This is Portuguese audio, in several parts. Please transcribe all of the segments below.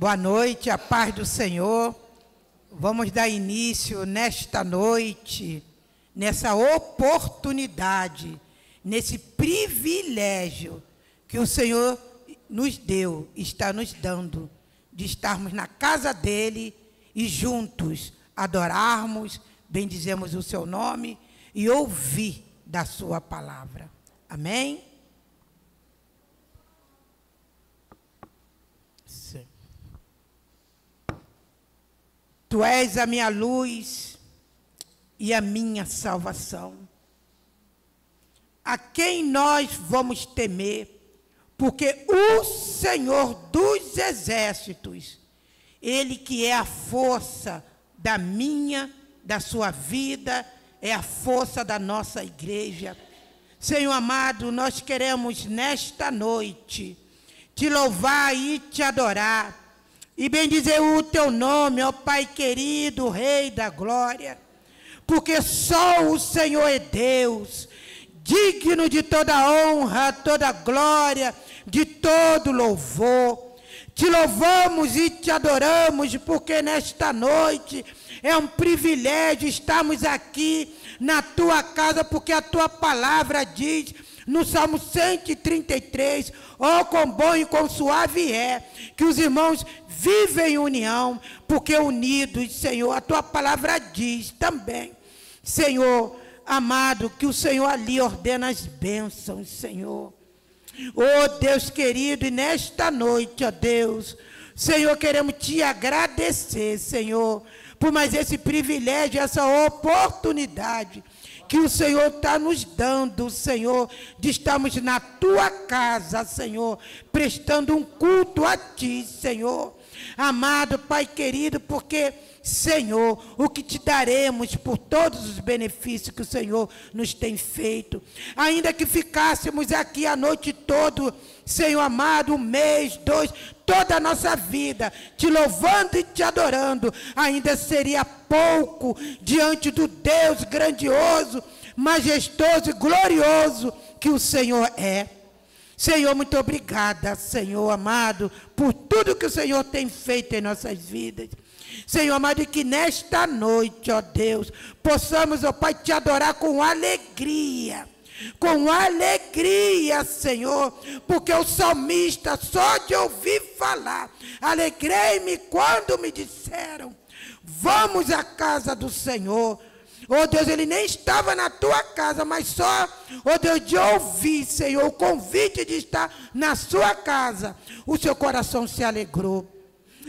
Boa noite, a paz do Senhor. Vamos dar início nesta noite, nessa oportunidade, nesse privilégio que o Senhor nos deu, está nos dando, de estarmos na casa dEle e juntos adorarmos, bendizemos o seu nome e ouvir da sua palavra. Amém? Sim. Tu és a minha luz e a minha salvação. A quem nós vamos temer? Porque o Senhor dos exércitos, Ele que é a força da minha, da sua vida, é a força da nossa igreja. Senhor amado, nós queremos nesta noite te louvar e te adorar, e bendizer o teu nome, ó Pai querido, Rei da glória, porque só o Senhor é Deus, digno de toda honra, toda glória, de todo louvor. Te louvamos e te adoramos, porque nesta noite é um privilégio estarmos aqui na tua casa, porque a tua palavra diz no Salmo 133, ó, quão bom e quão suave é que os irmãos vivem em união, porque unidos, Senhor, a tua palavra diz também, Senhor amado, que o Senhor ali ordena as bênçãos, Senhor. Oh Deus querido, e nesta noite, ó Deus, Senhor, queremos te agradecer, Senhor, por mais esse privilégio, essa oportunidade que o Senhor está nos dando, Senhor, de estarmos na tua casa, Senhor, prestando um culto a ti, Senhor. Amado Pai querido, porque, Senhor, o que te daremos por todos os benefícios que o Senhor nos tem feito, ainda que ficássemos aqui a noite toda, Senhor amado, um mês, dois, toda a nossa vida, te louvando e te adorando, ainda seria pouco diante do Deus grandioso, majestoso e glorioso que o Senhor é. Senhor, muito obrigada, Senhor amado, por tudo que o Senhor tem feito em nossas vidas. Senhor amado, e que nesta noite, ó Deus, possamos, ó Pai, te adorar com alegria, Senhor, porque o salmista, só de ouvir falar, alegrei-me quando me disseram, vamos à casa do Senhor. Oh Deus, ele nem estava na tua casa, mas só, oh Deus, de ouvir, Senhor, o convite de estar na sua casa, o seu coração se alegrou.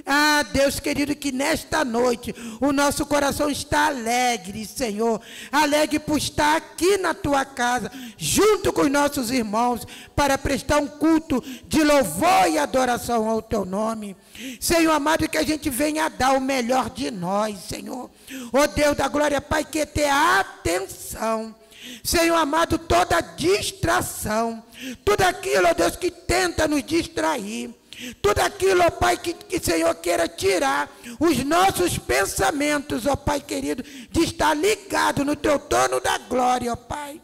Ah, Deus querido, que nesta noite o nosso coração está alegre, Senhor, alegre por estar aqui na tua casa, junto com os nossos irmãos, para prestar um culto de louvor e adoração ao teu nome. Senhor amado, que a gente venha dar o melhor de nós, Senhor. Oh Deus da glória, Pai, que ter atenção, Senhor amado, toda distração, tudo aquilo, ó Deus, que tenta nos distrair, tudo aquilo, ó Pai, que Senhor queira tirar os nossos pensamentos, ó Pai querido, de estar ligado no teu trono da glória, ó Pai.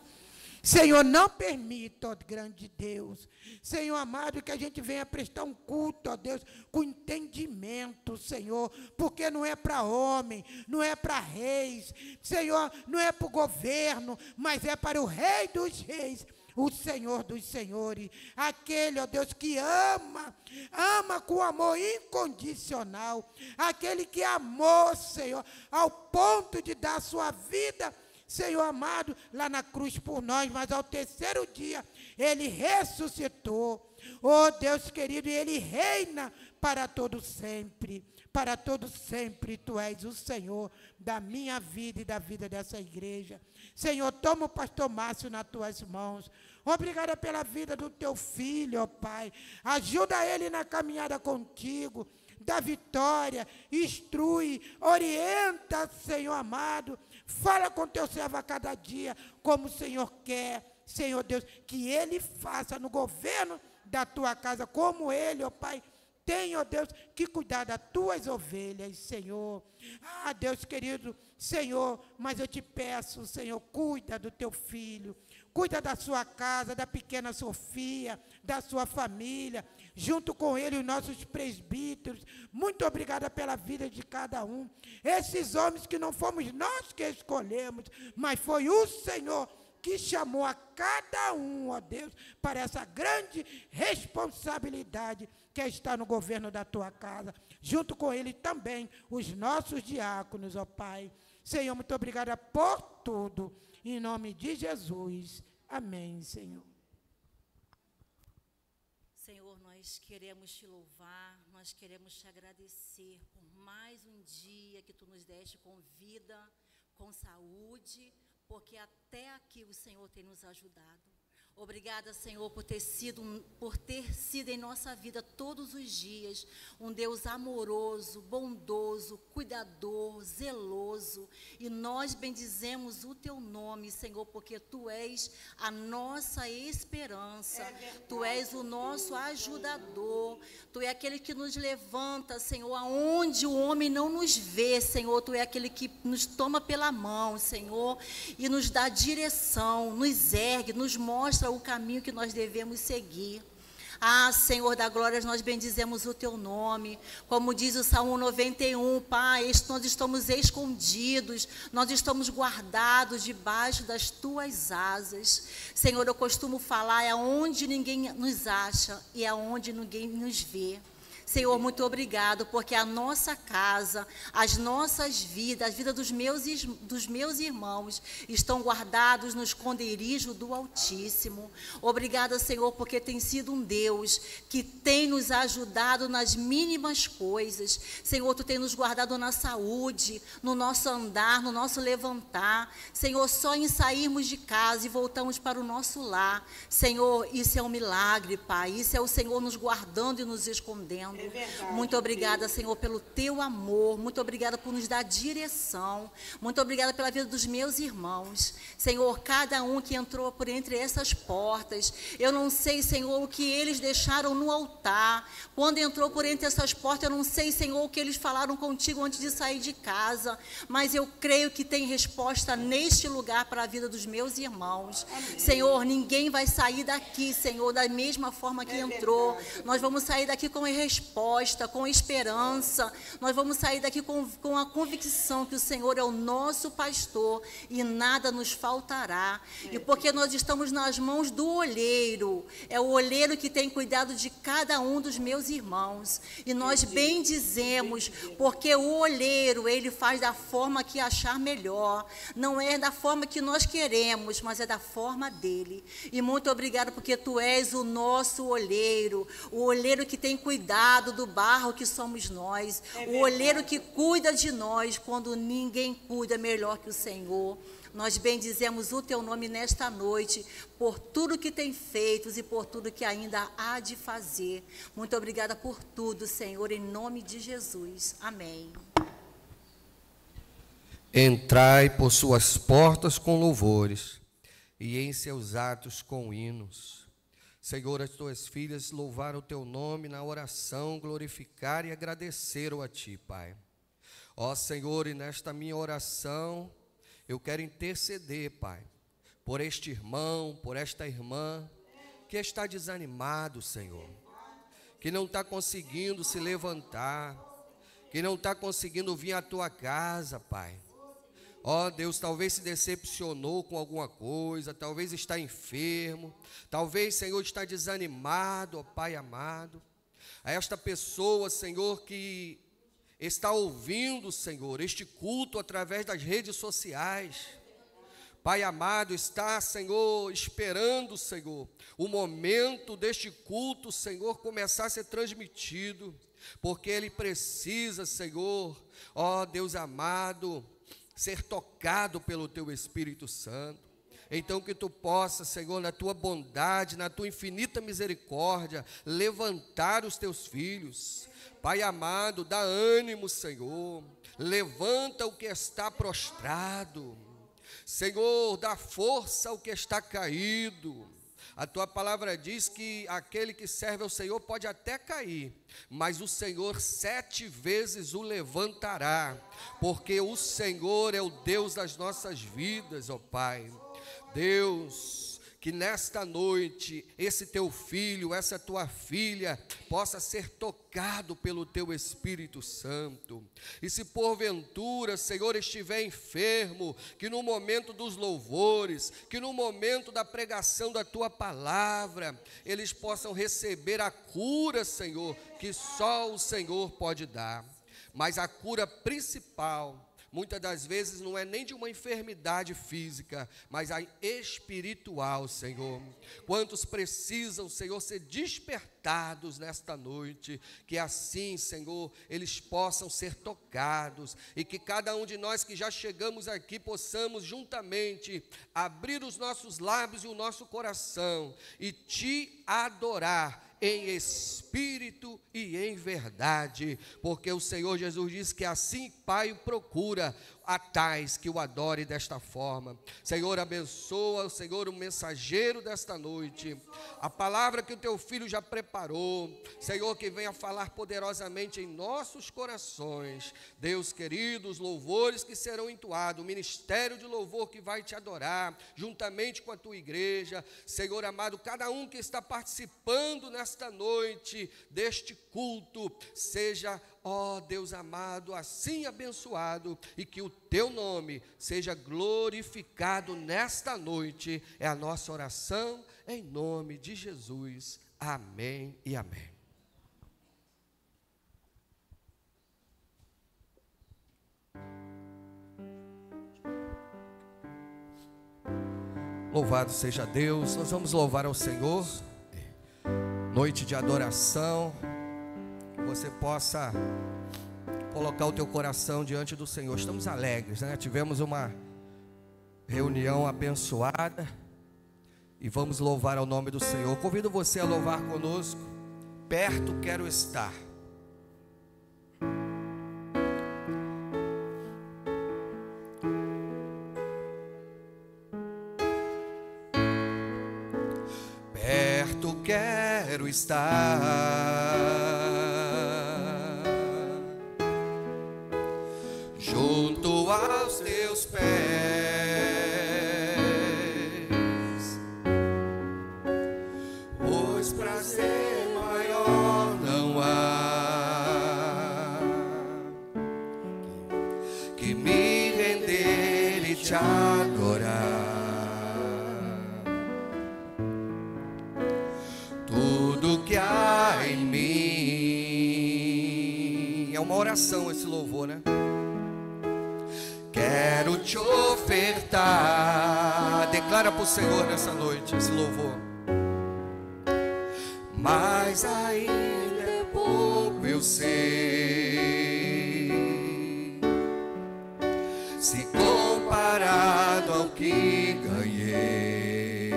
Senhor, não permita, ó grande Deus, Senhor amado, que a gente venha prestar um culto, ó Deus, com entendimento, Senhor, porque não é para homem, não é para reis, Senhor, não é para o governo, mas é para o Rei dos Reis, o Senhor dos Senhores, aquele, ó Deus, que ama com amor incondicional, aquele que amou, Senhor, ao ponto de dar a sua vida, Senhor amado, lá na cruz por nós, mas ao terceiro dia, Ele ressuscitou. Oh Deus querido, e Ele reina para todo sempre. Para todo sempre, Tu és o Senhor da minha vida e da vida dessa igreja. Senhor, toma o pastor Márcio nas Tuas mãos. Obrigada pela vida do Teu filho, ó Pai. Ajuda ele na caminhada contigo. Dá vitória, instrui, orienta, Senhor amado. Fala com teu servo a cada dia, como o Senhor quer, Senhor Deus, que ele faça no governo da tua casa, como ele, ó Pai, tem, ó Deus, que cuidar das tuas ovelhas, Senhor. Ah, Deus querido, Senhor, mas eu te peço, Senhor, cuida do teu filho, cuida da sua casa, da pequena Sofia, da sua família, junto com ele os nossos presbíteros. Muito obrigada pela vida de cada um. Esses homens que não fomos nós que escolhemos, mas foi o Senhor que chamou a cada um, ó Deus, para essa grande responsabilidade que está no governo da tua casa. Junto com ele também os nossos diáconos, ó Pai. Senhor, muito obrigada por tudo. Em nome de Jesus. Amém, Senhor. Senhor, nós queremos te louvar, nós queremos te agradecer por mais um dia que tu nos deste com vida, com saúde, porque até aqui o Senhor tem nos ajudado. Obrigada, Senhor, por ter sido em nossa vida todos os dias um Deus amoroso, bondoso, cuidador, zeloso. E nós bendizemos o teu nome, Senhor, porque tu és a nossa esperança. Tu és o nosso ajudador. Tu é aquele que nos levanta, Senhor, aonde o homem não nos vê, Senhor. Tu é aquele que nos toma pela mão, Senhor, e nos dá direção, nos ergue, nos mostra o caminho que nós devemos seguir. Ah, Senhor da glória, nós bendizemos o teu nome. Como diz o Salmo 91, Pai, nós estamos escondidos, nós estamos guardados debaixo das tuas asas. Senhor, eu costumo falar, é onde ninguém nos acha e é onde ninguém nos vê. Senhor, muito obrigado, porque a nossa casa, as nossas vidas, a vida dos meus irmãos, estão guardados no esconderijo do Altíssimo. Obrigada, Senhor, porque tem sido um Deus que tem nos ajudado nas mínimas coisas. Senhor, tu tem nos guardado na saúde, no nosso andar, no nosso levantar. Senhor, só em sairmos de casa e voltamos para o nosso lar. Senhor, isso é um milagre, Pai. Isso é o Senhor nos guardando e nos escondendo. Muito obrigada, Senhor, pelo teu amor. Muito obrigada por nos dar direção. Muito obrigada pela vida dos meus irmãos. Senhor, cada um que entrou por entre essas portas, eu não sei, Senhor, o que eles deixaram no altar. Quando entrou por entre essas portas, eu não sei, Senhor, o que eles falaram contigo antes de sair de casa, mas eu creio que tem resposta neste lugar para a vida dos meus irmãos. Amém. Senhor, ninguém vai sair daqui, Senhor, da mesma forma que entrou. Nós vamos sair daqui com resposta, com esperança. Nós vamos sair daqui com a convicção que o Senhor é o nosso pastor e nada nos faltará. E porque nós estamos nas mãos do olheiro, é o olheiro que tem cuidado de cada um dos meus irmãos. E nós bendizemos, porque o olheiro, ele faz da forma que achar melhor. Não é da forma que nós queremos, mas é da forma dele. E muito obrigado, porque tu és o nosso olheiro, o olheiro que tem cuidado do barro que somos nós, o olheiro que cuida de nós quando ninguém cuida melhor que o Senhor. Nós bendizemos o teu nome nesta noite, por tudo que tem feito e por tudo que ainda há de fazer. Muito obrigada por tudo, Senhor, em nome de Jesus. Amém. Entrai por suas portas com louvores e em seus atos com hinos. Senhor, as tuas filhas louvaram o teu nome na oração, glorificar e agradecer a ti, Pai. Ó Senhor, e nesta minha oração, eu quero interceder, Pai, por este irmão, por esta irmã, que está desanimado, Senhor, que não está conseguindo se levantar, que não está conseguindo vir à tua casa, Pai. Ó Deus, talvez se decepcionou com alguma coisa, talvez está enfermo, talvez, Senhor, está desanimado, ó Pai amado. A esta pessoa, Senhor, que está ouvindo, Senhor, este culto através das redes sociais. Pai amado, está, Senhor, esperando, Senhor, o momento deste culto, Senhor, começar a ser transmitido, porque ele precisa, Senhor, ó Deus amado, ser tocado pelo teu Espírito Santo. Então que tu possa, Senhor, na tua bondade, na tua infinita misericórdia, levantar os teus filhos. Pai amado, dá ânimo, Senhor, levanta o que está prostrado. Senhor, dá força ao que está caído. A tua palavra diz que aquele que serve ao Senhor pode até cair, mas o Senhor 7 vezes o levantará, porque o Senhor é o Deus das nossas vidas, ó Pai. Deus, que nesta noite esse teu filho, essa tua filha possa ser tocado pelo teu Espírito Santo. E se porventura, Senhor, estiver enfermo, que no momento dos louvores, que no momento da pregação da tua palavra, eles possam receber a cura, Senhor, que só o Senhor pode dar. Mas a cura principal, muitas das vezes não é nem de uma enfermidade física, mas a espiritual, Senhor. Quantos precisam, Senhor, ser despertados nesta noite, que assim, Senhor, eles possam ser tocados, e que cada um de nós que já chegamos aqui possamos juntamente abrir os nossos lábios e o nosso coração e te adorar em espírito e em verdade, porque o Senhor Jesus diz que assim Pai procura a tais que o adore desta forma. Senhor, abençoa, Senhor, o mensageiro desta noite, a palavra que o teu filho já preparou, Senhor, que venha falar poderosamente em nossos corações. Deus querido, os louvores que serão entoados, o ministério de louvor que vai te adorar, juntamente com a tua igreja, Senhor amado, cada um que está participando nesta noite deste culto, seja, ó Deus amado, assim abençoado, e que o teu nome seja glorificado nesta noite, é a nossa oração, em nome de Jesus, amém e amém. Louvado seja Deus. Nós vamos louvar ao Senhor, noite de adoração, que você possa colocar o teu coração diante do Senhor. Estamos alegres, né? Tivemos uma reunião abençoada e vamos louvar ao nome do Senhor. Convido você a louvar conosco. Perto quero estar. Perto quero estar, junto aos teus pés, pois prazer maior não há que me render e te adorar. Tudo que há em mim, é uma oração esse louvor, né? Quero te ofertar. Declara para o Senhor nessa noite esse louvor. Mas ainda é pouco, eu sei, se comparado ao que ganhei.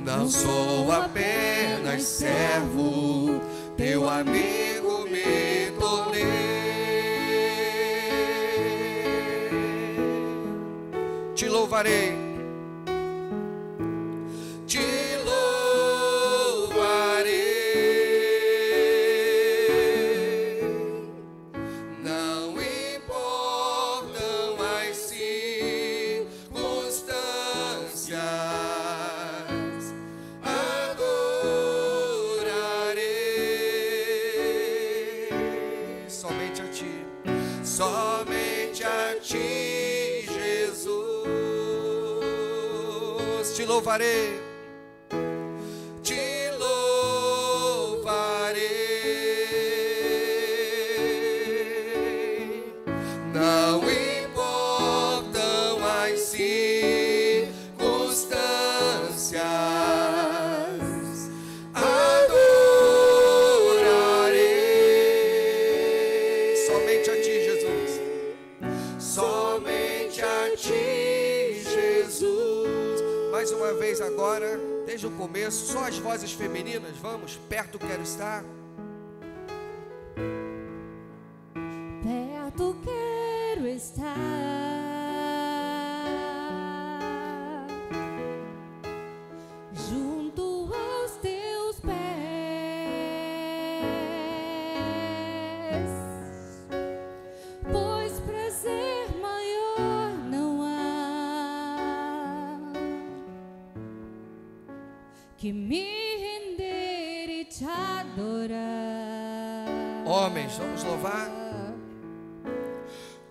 Não sou apenas servo, teu amigo me tornei. Te louvarei, te louvarei. Não importam as circunstâncias, adorarei somente a ti, somente a ti, Jesus. Te louvarei, te louvarei. Não importam as circunstâncias, adorarei somente a ti, Jesus. Somente a ti, Jesus. Mais uma vez agora, desde o começo, só as vozes femininas, vamos, perto quero estar. Perto quero estar, que me render e te adorar. Homens, vamos louvar.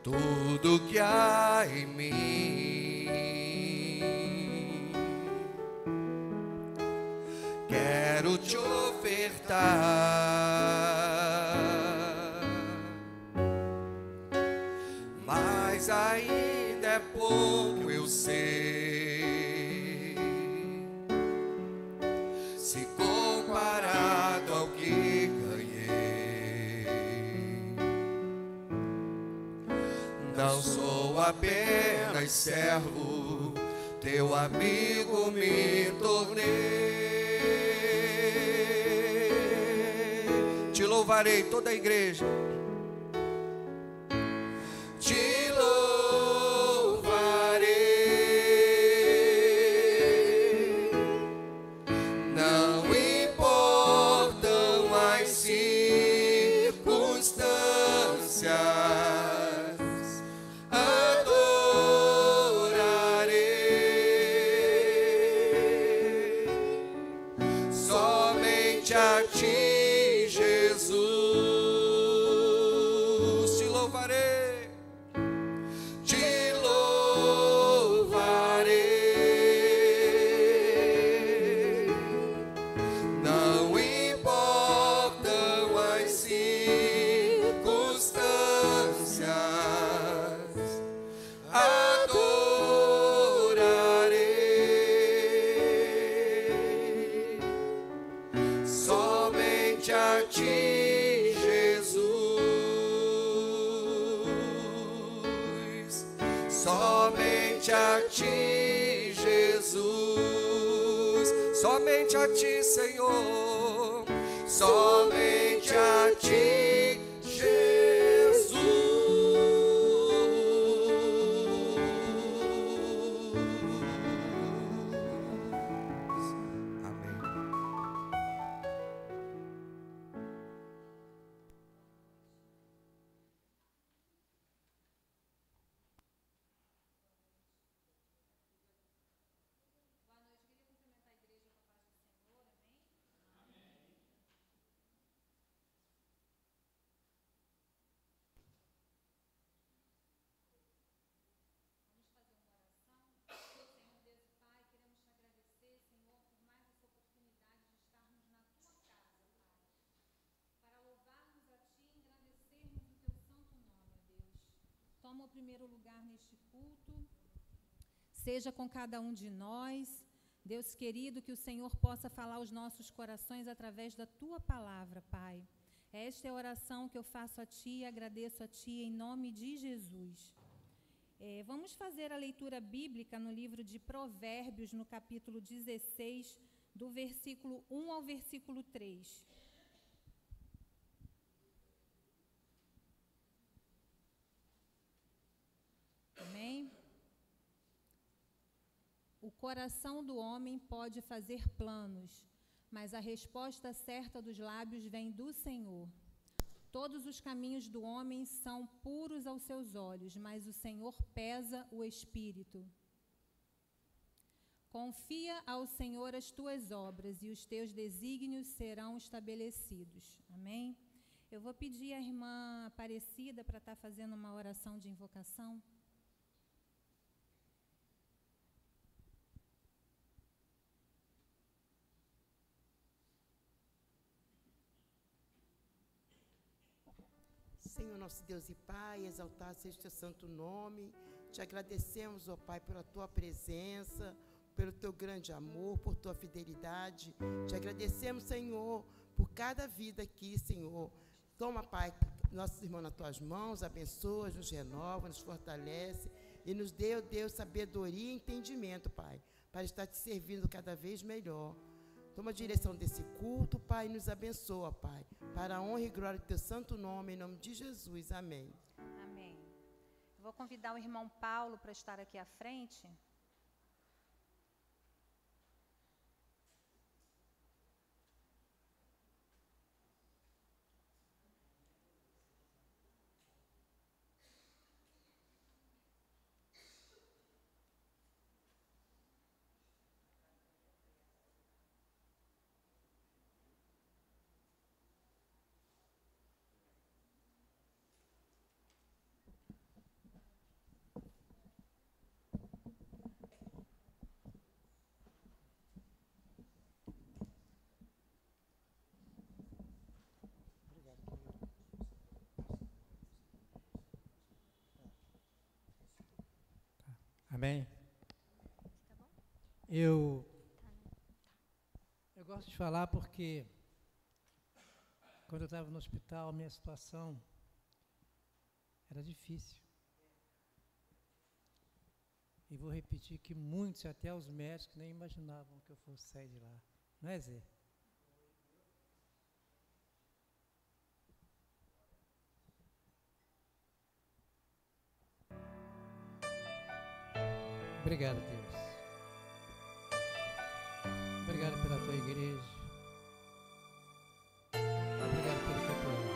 Tudo que há em mim, quero te ofertar, mas ainda é pouco, eu sei, se comparado ao que ganhei. Não sou apenas servo, teu amigo me tornei. Te louvarei, toda a igreja. Te louvarei, não importam as circunstâncias, adorarei somente a ti, Jesus. Te louvarei, te louvarei, não importam as circunstâncias, adorarei somente a ti, Jesus. Somente a ti, Jesus. Somente a ti, Senhor. Somente a ti, Jesus. Amém. Toma o primeiro lugar neste culto. Seja com cada um de nós. Deus querido, que o Senhor possa falar aos nossos corações através da Tua palavra, Pai. Esta é a oração que eu faço a Ti e agradeço a Ti em nome de Jesus. Vamos fazer a leitura bíblica no livro de Provérbios, no capítulo 16, do versículo 1 ao versículo 3. Amém? O coração do homem pode fazer planos, mas a resposta certa dos lábios vem do Senhor. Todos os caminhos do homem são puros aos seus olhos, mas o Senhor pesa o espírito. Confia ao Senhor as tuas obras e os teus desígnios serão estabelecidos. Amém? Eu vou pedir à irmã Aparecida para estar fazendo uma oração de invocação. Senhor, nosso Deus e Pai, exaltado seja o teu santo nome. Te agradecemos, ó Pai, pela tua presença, pelo teu grande amor, por tua fidelidade. Te agradecemos, Senhor, por cada vida aqui, Senhor. Toma, Pai, nossos irmãos nas tuas mãos, abençoa, nos renova, nos fortalece e nos dê, ó Deus, sabedoria e entendimento, Pai, para estar te servindo cada vez melhor. Toma a direção desse culto, Pai, e nos abençoa, Pai, para a honra e glória do teu santo nome, em nome de Jesus. Amém. Amém. Eu vou convidar o irmão Paulo para estar aqui à frente. Amém? Eu gosto de falar porque quando eu estava no hospital, minha situação era difícil. E vou repetir que muitos, até os médicos, nem imaginavam que eu fosse sair de lá. Não é, Zé? Obrigado, Deus. Obrigado pela tua igreja. Obrigado pelo que tu és.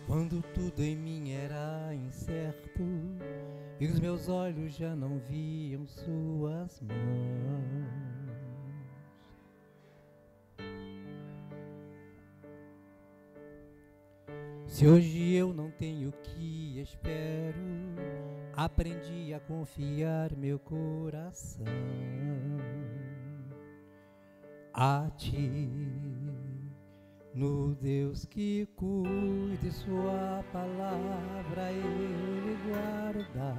Quando tudo em mim era incerto e os meus olhos já não viam suas mãos, se hoje eu não tenho o que espero, aprendi a confiar meu coração a ti, no Deus que cuide sua palavra ele guarda,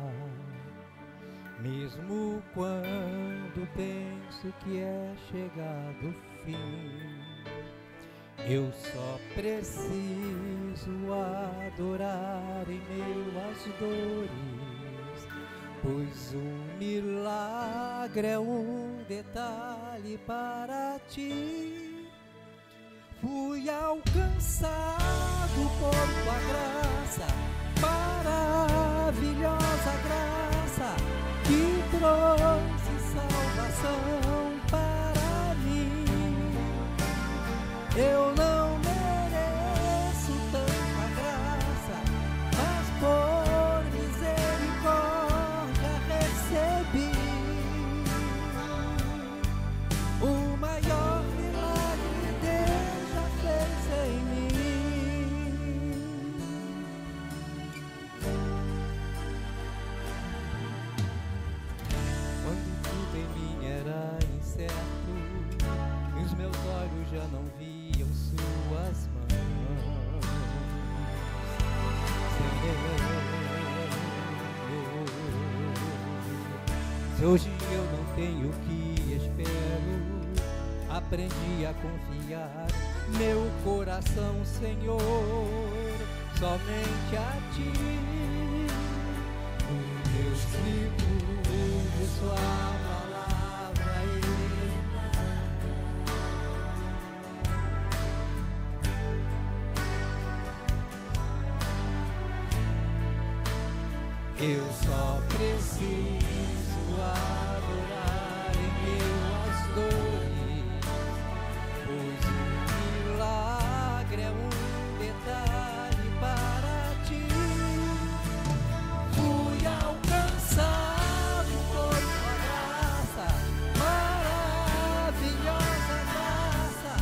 mesmo quando penso que é chegado o fim. Eu só preciso adorar em meio às dores, pois um milagre é um detalhe para ti. Fui alcançado por tua graça, maravilhosa graça, que trouxe salvação para mim. Eu não mereço tanta graça, mas por misericórdia recebi o maior milagre Deus já fez em mim. Quando tudo em mim era incerto e os meus olhos já não viam suas mãos, se hoje eu não tenho o que espero, aprendi a confiar meu coração, Senhor, somente a ti, o Deus que cuide sua palavra eu só preciso adorar em meio às dores, pois o milagre é um detalhe para ti. Fui alcançado por tua graça, maravilhosa graça,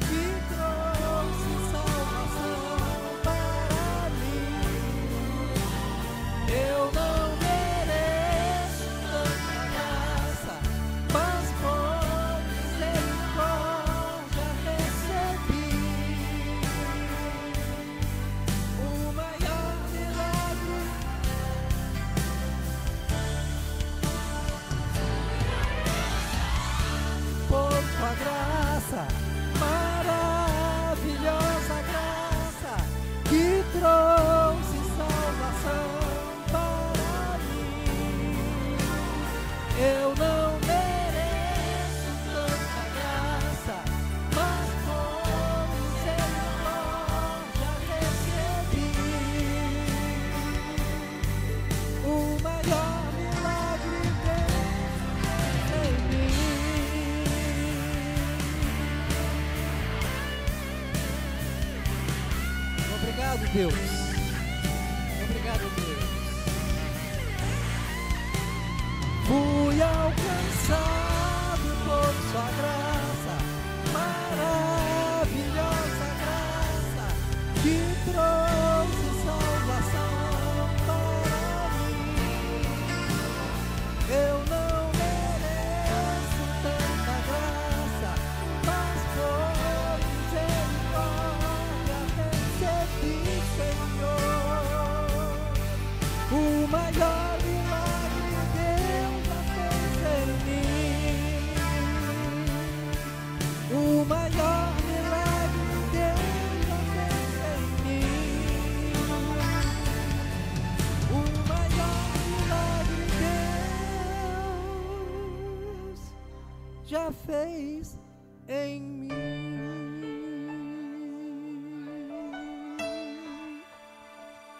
que trouxe salvação para mim. Eu não mereço tanta graça, mas por misericórdia recebi o maior milagre. Por tua graça, maravilhosa graça, que trouxe salvação para mim. Eu não mereço tanta graça, mas por misericórdia recebi o maior milagre Deus em mim. Obrigado, Deus. Obrigado, Deus. Fui alcançado por sua graça, maravilhosa graça, que trouxe salvação para mim. Eu não mereço tanta graça, mas por misericórdia recebi, Senhor. já fez em mim.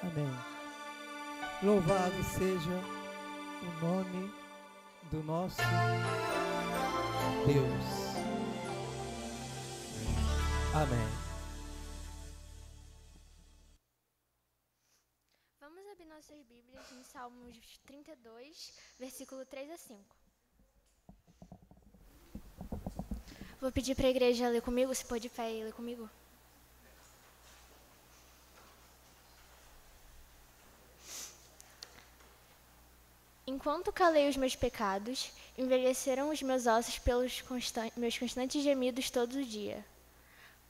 Amém. Louvado seja o nome do nosso Deus. Amém. Vamos abrir nossas Bíblias em Salmos 32, versículo 3 a 5. Vou pedir para a igreja ler comigo, se pode de pé e ler comigo. Enquanto calei os meus pecados, envelheceram os meus ossos pelos meus constantes gemidos todo o dia.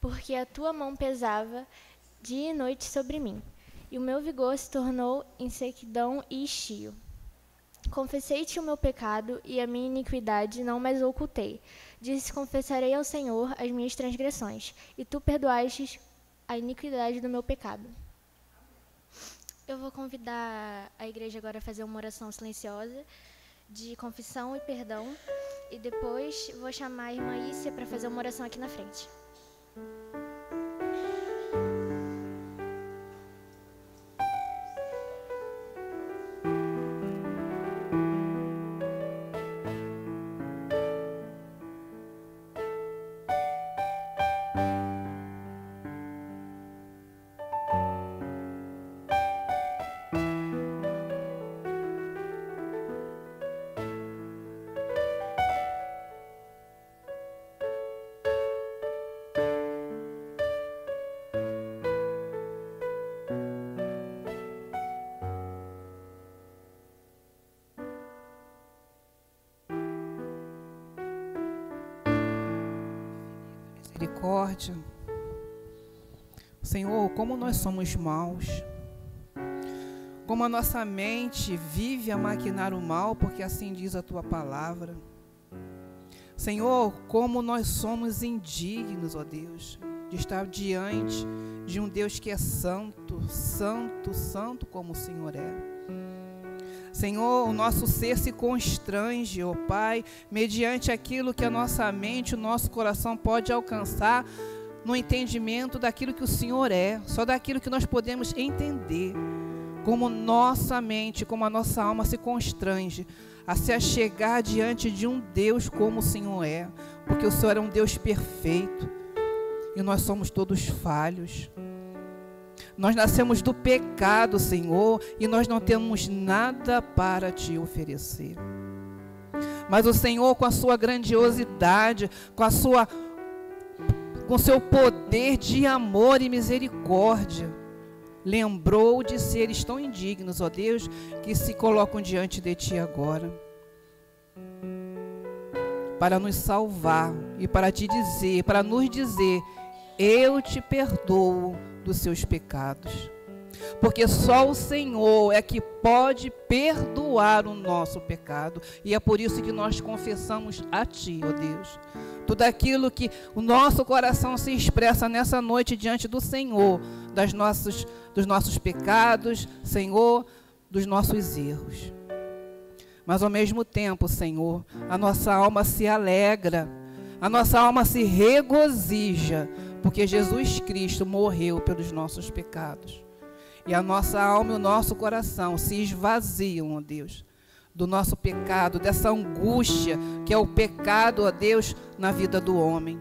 Porque a tua mão pesava dia e noite sobre mim, e o meu vigor se tornou em sequidão e estio. Confessei-te o meu pecado e a minha iniquidade não mais ocultei. Disse, confessarei ao Senhor as minhas transgressões, e tu perdoaste a iniquidade do meu pecado. Eu vou convidar a igreja agora a fazer uma oração silenciosa de confissão e perdão, e depois vou chamar a irmã Ícia para fazer uma oração aqui na frente. Misericórdia. Senhor, como nós somos maus, como a nossa mente vive a maquinar o mal, porque assim diz a tua palavra. Senhor, como nós somos indignos, ó Deus, de estar diante de um Deus que é santo, santo, santo como o Senhor é. Senhor, o nosso ser se constrange, ó Pai, mediante aquilo que a nossa mente, o nosso coração pode alcançar no entendimento daquilo que o Senhor é, só daquilo que nós podemos entender. Como nossa mente, como a nossa alma se constrange a se achegar diante de um Deus como o Senhor é, porque o Senhor é um Deus perfeito e nós somos todos falhos. Nós nascemos do pecado, Senhor, e nós não temos nada para te oferecer. Mas o Senhor, com a sua grandiosidade, com seu poder de amor e misericórdia, lembrou de seres tão indignos, ó Deus, que se colocam diante de ti agora, para nos salvar e para te dizer, para nos dizer: eu te perdoo dos seus pecados, porque só o Senhor é que pode perdoar o nosso pecado, e é por isso que nós confessamos a ti, ó Deus, tudo aquilo que o nosso coração se expressa nessa noite diante do Senhor, dos nossos pecados, Senhor, dos nossos erros. Mas ao mesmo tempo, Senhor, a nossa alma se alegra, a nossa alma se regozija, porque Jesus Cristo morreu pelos nossos pecados. E a nossa alma e o nosso coração se esvaziam, ó Deus, do nosso pecado, dessa angústia que é o pecado, ó Deus, na vida do homem.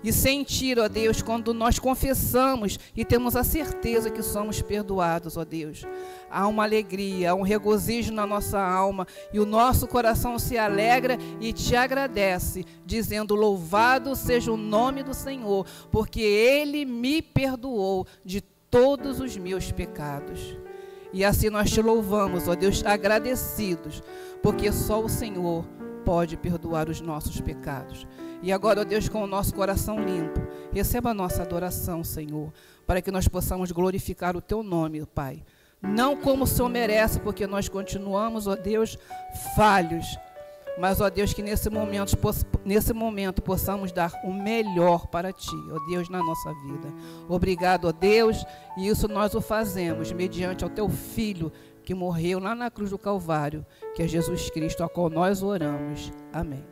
E sentir, ó Deus, quando nós confessamos e temos a certeza que somos perdoados, ó Deus, há uma alegria, há um regozijo na nossa alma, e o nosso coração se alegra e te agradece, dizendo: louvado seja o nome do Senhor, porque Ele me perdoou de todos os meus pecados. E assim nós te louvamos, ó Deus, agradecidos, porque só o Senhor pode perdoar os nossos pecados. E agora, ó Deus, com o nosso coração limpo, receba a nossa adoração, Senhor, para que nós possamos glorificar o teu nome, Pai. Não como o Senhor merece, porque nós continuamos, ó Deus, falhos. Mas, ó Deus, que nesse momento possamos dar o melhor para Ti, ó Deus, na nossa vida. Obrigado, ó Deus, e isso nós o fazemos mediante ao Teu Filho, que morreu lá na cruz do Calvário, que é Jesus Cristo, a qual nós oramos. Amém.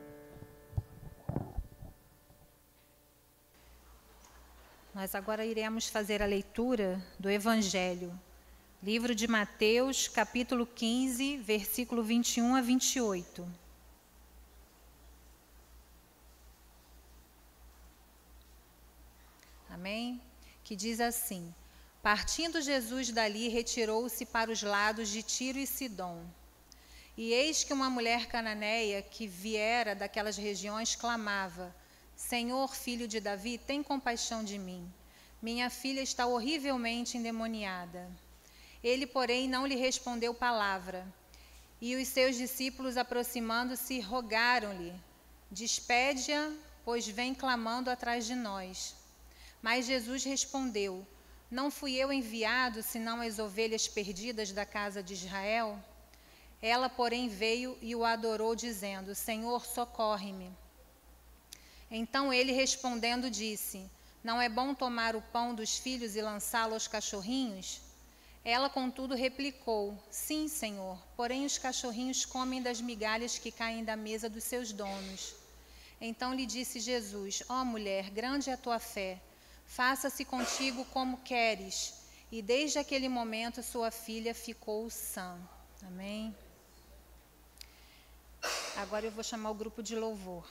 Nós agora iremos fazer a leitura do Evangelho. Livro de Mateus, capítulo 15, versículo 21 a 28. Amém? Que diz assim: partindo Jesus dali, retirou-se para os lados de Tiro e Sidom. E eis que uma mulher cananeia que viera daquelas regiões clamava: Senhor, filho de Davi, tem compaixão de mim. Minha filha está horrivelmente endemoniada. Ele, porém, não lhe respondeu palavra. E os seus discípulos, aproximando-se, rogaram-lhe: despede-a, pois vem clamando atrás de nós. Mas Jesus respondeu: não fui eu enviado, senão as ovelhas perdidas da casa de Israel? Ela, porém, veio e o adorou, dizendo: Senhor, socorre-me. Então ele, respondendo, disse: não é bom tomar o pão dos filhos e lançá-lo aos cachorrinhos? Ela, contudo, replicou: sim, Senhor, porém os cachorrinhos comem das migalhas que caem da mesa dos seus donos. Então lhe disse Jesus: ó mulher, grande é a tua fé, faça-se contigo como queres. E desde aquele momento sua filha ficou sã. Amém? Agora eu vou chamar o grupo de louvor.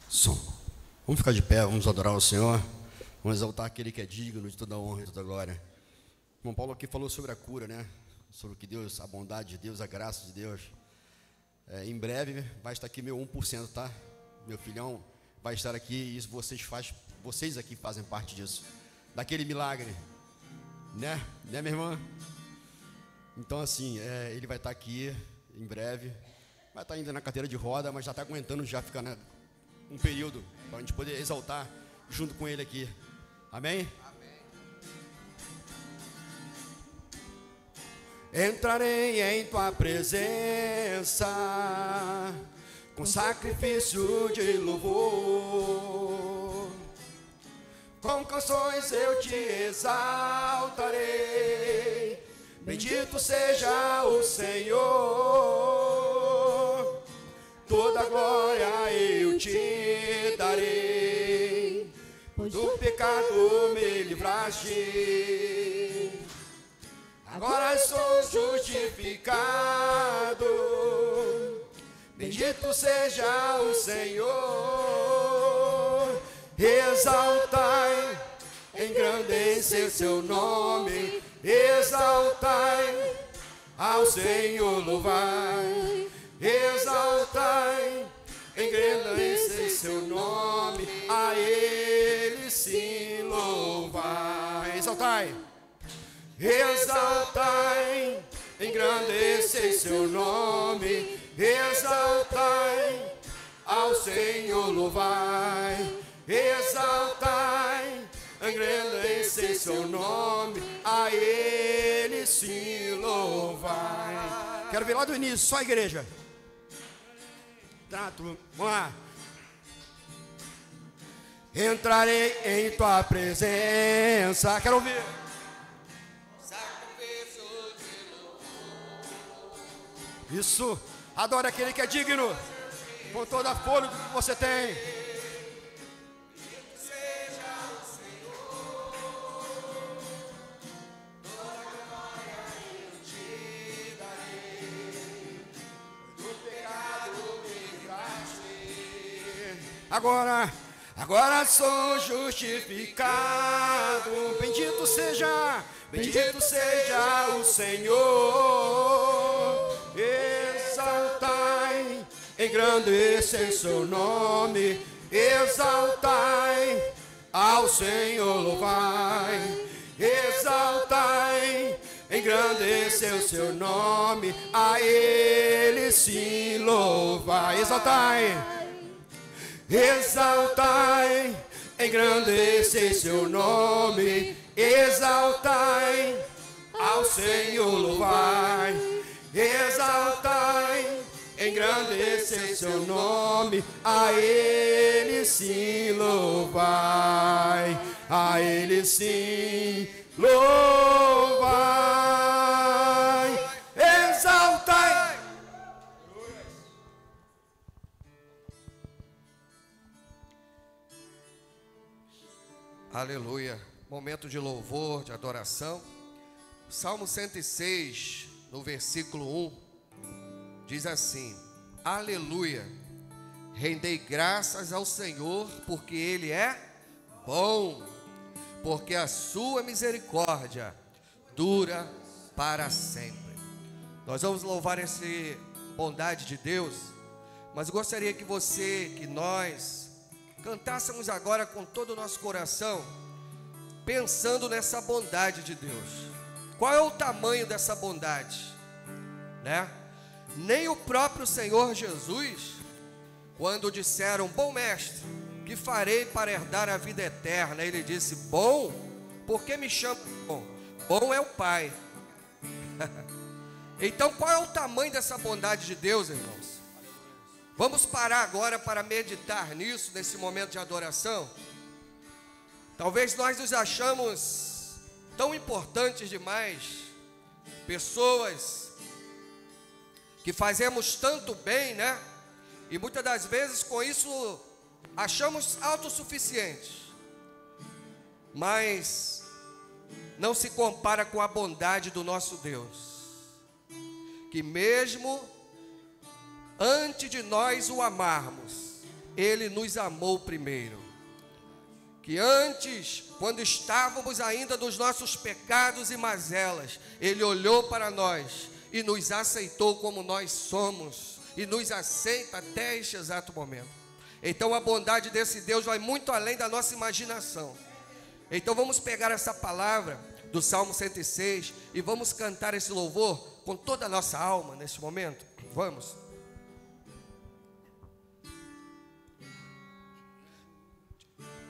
Som. Vamos ficar de pé, vamos adorar o Senhor, vamos exaltar aquele que é digno de toda a honra e toda a glória. O irmão Paulo aqui falou sobre a cura, né? Sobre o que Deus, a bondade de Deus, a graça de Deus. Em breve vai estar aqui meu 1%, tá? Meu filhão vai estar aqui e isso vocês aqui fazem parte disso. Daquele milagre, né? Né, minha irmã? Então, assim, ele vai estar aqui em breve. Vai estar ainda na cadeira de roda, mas já está aguentando já ficar um período para a gente poder exaltar junto com ele aqui. Amém? Entrarei em tua presença com sacrifício de louvor, com canções eu te exaltarei. Bendito seja o Senhor, toda glória eu te darei, pois do pecado me livraste. Agora sou justificado. Bendito seja o Senhor. Exaltai, engrandecei seu nome. Exaltai, ao Senhor louvai. Exaltai, engrandecei seu nome. A Ele sim louvai. Exaltai. Exaltai, engrandecei seu nome. Exaltai, ao Senhor louvai. Exaltai, engrandecei seu nome. A Ele sim louvai. Quero ver lá do início, só a igreja. Vamos lá. Entrarei em tua presença. Quero ouvir. Isso, adore aquele que é digno, com toda a fôlego que você tem. Seja o Senhor, toda glória eu te darei, do pecado me livraste. Agora sou justificado. Bendito seja o Senhor. Exaltai, engrandecei seu nome. Exaltai, ao Senhor louvai. Exaltai, engrandecei o seu nome. A Ele sim louvai. Exaltai, exaltai, engrandecei seu nome. Exaltai, ao Senhor louvai. Exaltai, engrandecei seu nome. A Ele sim louvai. A Ele sim louvai. Aleluia. Momento de louvor, de adoração. Salmo 106, no versículo 1, diz assim: aleluia. Rendei graças ao Senhor, porque Ele é bom, porque a sua misericórdia dura para sempre. Nós vamos louvar essa bondade de Deus, mas gostaria que nós cantássemos agora com todo o nosso coração, pensando nessa bondade de Deus. Qual é o tamanho dessa bondade, né? Nem o próprio Senhor Jesus, quando disseram: bom mestre, que farei para herdar a vida eterna? Ele disse: bom, por que me chama bom? Bom é o Pai. Então, qual é o tamanho dessa bondade de Deus, irmãos? Vamos parar agora para meditar nisso, nesse momento de adoração. Talvez nós nos achamos tão importantes demais, pessoas que fazemos tanto bem, né? E muitas das vezes com isso achamos autossuficientes. Mas não se compara com a bondade do nosso Deus, que mesmo antes de nós o amarmos, Ele nos amou primeiro. Que antes, quando estávamos ainda nos nossos pecados e mazelas, Ele olhou para nós e nos aceitou como nós somos, e nos aceita até este exato momento. Então a bondade desse Deus vai muito além da nossa imaginação. Então vamos pegar essa palavra do Salmo 106 e vamos cantar esse louvor com toda a nossa alma neste momento. Vamos.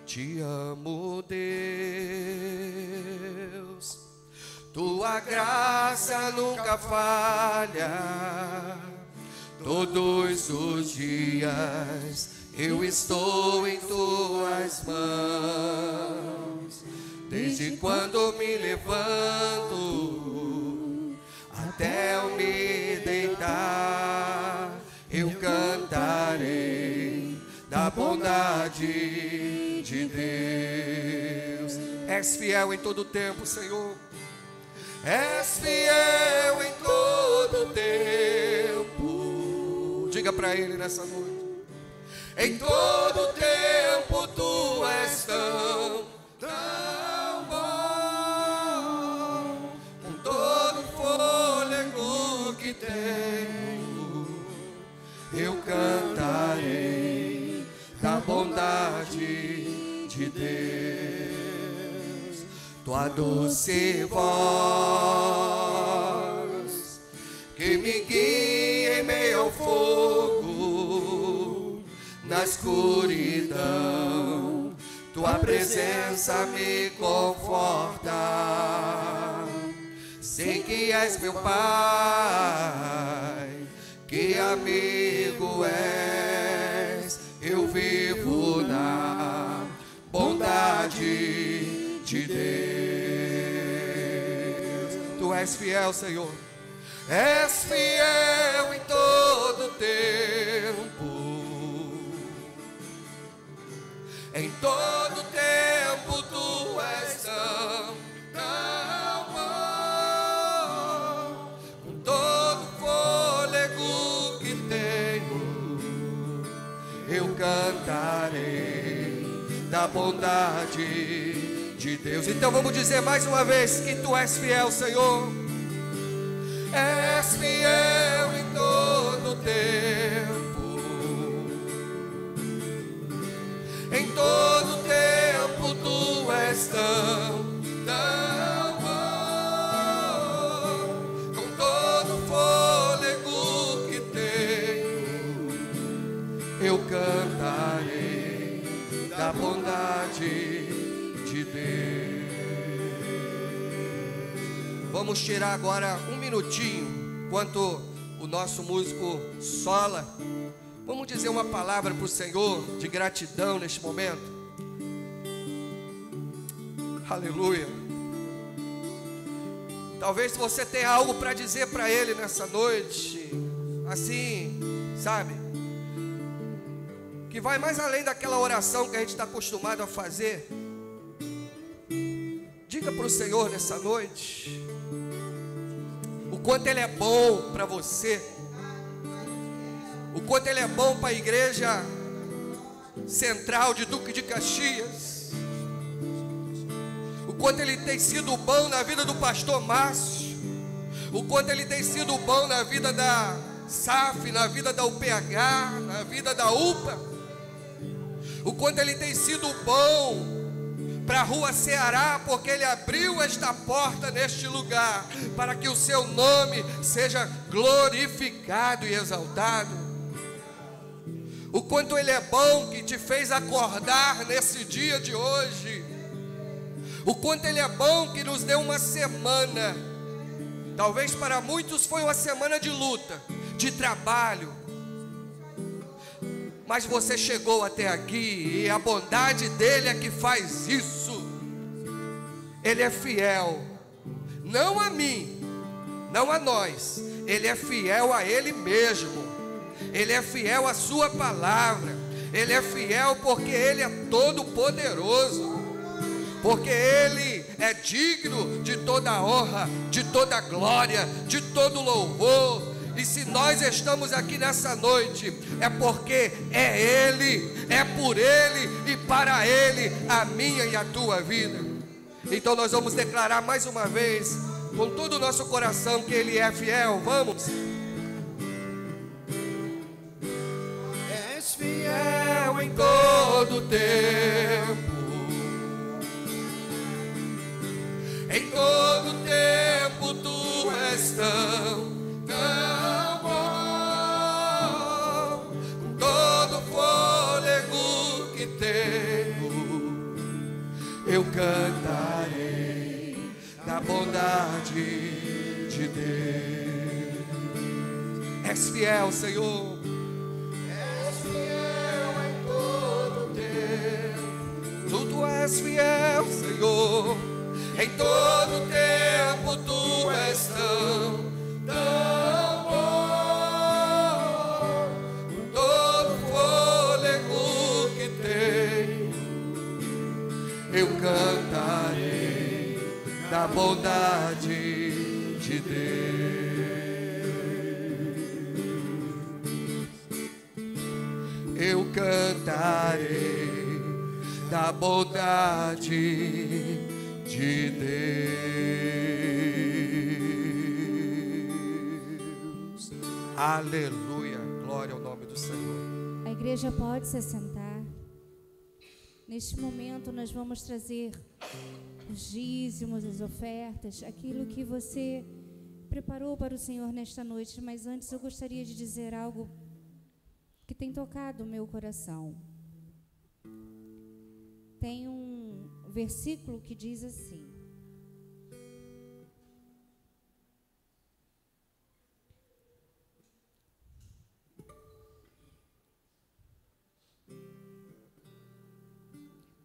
Te amo, Deus, tua graça nunca falha. Todos os dias eu estou em tuas mãos. Desde quando me levanto até eu me deitar, eu cantarei da bondade de Deus. És fiel em todo tempo, Senhor. És fiel em todo tempo. Diga para Ele nessa noite. Em todo tempo tu és tão bom. Com todo fôlego que tenho, eu cantarei da bondade de Deus. Tua doce voz que me guia em meio ao fogo, na escuridão, tua presença me conforta. Sei que és meu Pai, que amigo és. Eu vivo na bondade de Deus. Tu és fiel, Senhor. És fiel em todo tempo. Em todo tempo tu és tão bom. Com todo fôlego que tenho, eu cantarei da bondade de Deus. Então vamos dizer mais uma vez que tu és fiel, Senhor. És fiel em todo tempo. Em todo tempo tu és tão bom. Com todo fôlego que tenho, eu cantarei da bondade de Deus. Vamos tirar agora um minutinho, enquanto o nosso músico sola. Vamos dizer uma palavra para o Senhor de gratidão neste momento. Aleluia. Talvez você tenha algo para dizer para Ele nessa noite, assim, sabe, que vai mais além daquela oração que a gente está acostumado a fazer. Diga para o Senhor nessa noite o quanto Ele é bom para você, o quanto Ele é bom para a igreja central de Duque de Caxias, o quanto Ele tem sido bom na vida do pastor Márcio, o quanto Ele tem sido bom na vida da SAF, na vida da UPH, na vida da UPA, o quanto Ele tem sido bom para a Rua Ceará, porque Ele abriu esta porta neste lugar, para que o seu nome seja glorificado e exaltado. O quanto Ele é bom que te fez acordar nesse dia de hoje, o quanto Ele é bom que nos deu uma semana, talvez para muitos foi uma semana de luta, de trabalho, mas você chegou até aqui, e a bondade dEle é que faz isso. Ele é fiel, não a mim, não a nós, Ele é fiel a Ele mesmo, Ele é fiel à sua palavra, Ele é fiel porque Ele é todo poderoso, porque Ele é digno de toda honra, de toda glória, de todo louvor. E se nós estamos aqui nessa noite, é porque é Ele, é por Ele e para Ele a minha e a tua vida. Então nós vamos declarar mais uma vez, com todo o nosso coração, que Ele é fiel. Vamos. És fiel em todo tempo, em todo tempo Tu és tão bom, com todo fôlego que tenho, eu cantarei da bondade de Deus. És fiel, Senhor, és fiel em todo tempo, Tu és fiel, Senhor, em todo tempo Tu és tão bom, com todo fôlego que tenho, eu cantarei da bondade de Deus. Eu cantarei da bondade de Deus. Aleluia, glória ao nome do Senhor. A igreja pode se assentar. Neste momento nós vamos trazer os dízimos, as ofertas, aquilo que você preparou para o Senhor nesta noite. Mas antes eu gostaria de dizer algo que tem tocado o meu coração. Tem um versículo que diz assim: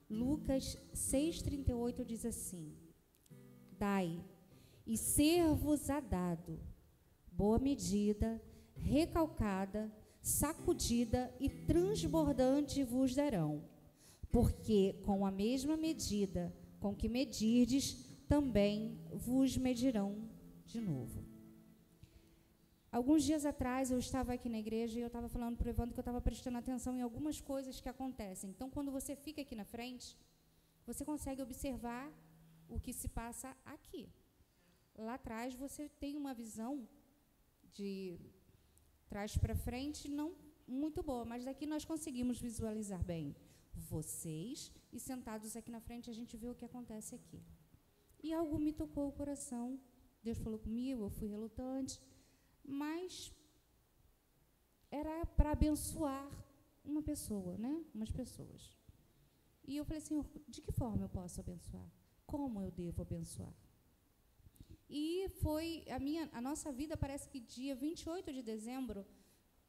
Lucas 6,38 diz assim: dai, e ser-vos-á dado, boa medida, recalcada, sacudida e transbordante vos darão, porque com a mesma medida com que medirdes, também vos medirão de novo. Alguns dias atrás eu estava aqui na igreja e eu estava falando para o Evandro que eu estava prestando atenção em algumas coisas que acontecem. Então, quando você fica aqui na frente, você consegue observar o que se passa aqui. Lá atrás você tem uma visão de trás para frente não muito boa, mas daqui nós conseguimos visualizar bem vocês, e sentados aqui na frente a gente vê o que acontece aqui. E algo me tocou o coração. Deus falou comigo, eu fui relutante, mas era para abençoar uma pessoa, né? Umas pessoas. E eu falei, Senhor, de que forma eu posso abençoar? Como eu devo abençoar? E foi a nossa vida, parece que dia 28 de dezembro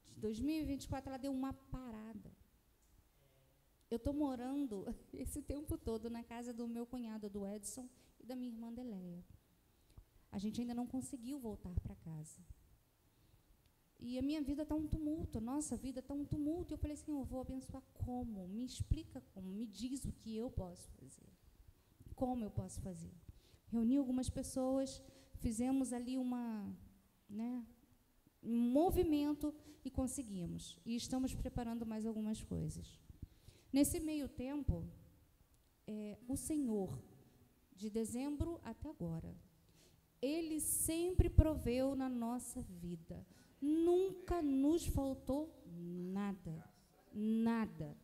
de 2024, ela deu uma parada. Eu estou morando esse tempo todo na casa do meu cunhado, do Edson, e da minha irmã Deléia. A gente ainda não conseguiu voltar para casa. E a minha vida está um tumulto, a nossa vida está um tumulto. E eu falei, Senhor, eu vou abençoar como? Me explica como, me diz o que eu posso fazer. Como eu posso fazer? reuni algumas pessoas, fizemos ali um movimento e conseguimos. E estamos preparando mais algumas coisas. Nesse meio tempo, o Senhor, de dezembro até agora, Ele sempre proveu na nossa vida. Nunca nos faltou nada. Nada.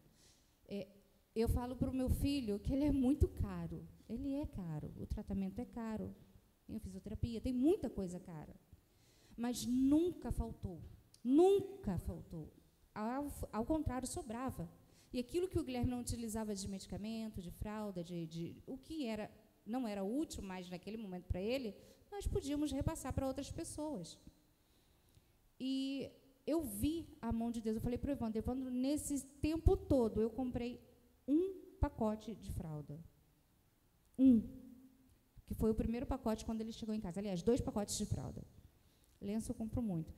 Eu falo para o meu filho que ele é muito caro. Ele é caro. O tratamento é caro. Tem a fisioterapia, tem muita coisa cara. Mas nunca faltou. Nunca faltou. Ao contrário, sobrava. E aquilo que o Guilherme não utilizava de medicamento, de fralda, o que não era útil mais naquele momento para ele, nós podíamos repassar para outras pessoas. E eu vi a mão de Deus. Eu falei para o Evandro, nesse tempo todo, eu comprei um pacote de fralda. Que foi o primeiro pacote quando ele chegou em casa. Aliás, 2 pacotes de fralda. Lenço eu compro muito.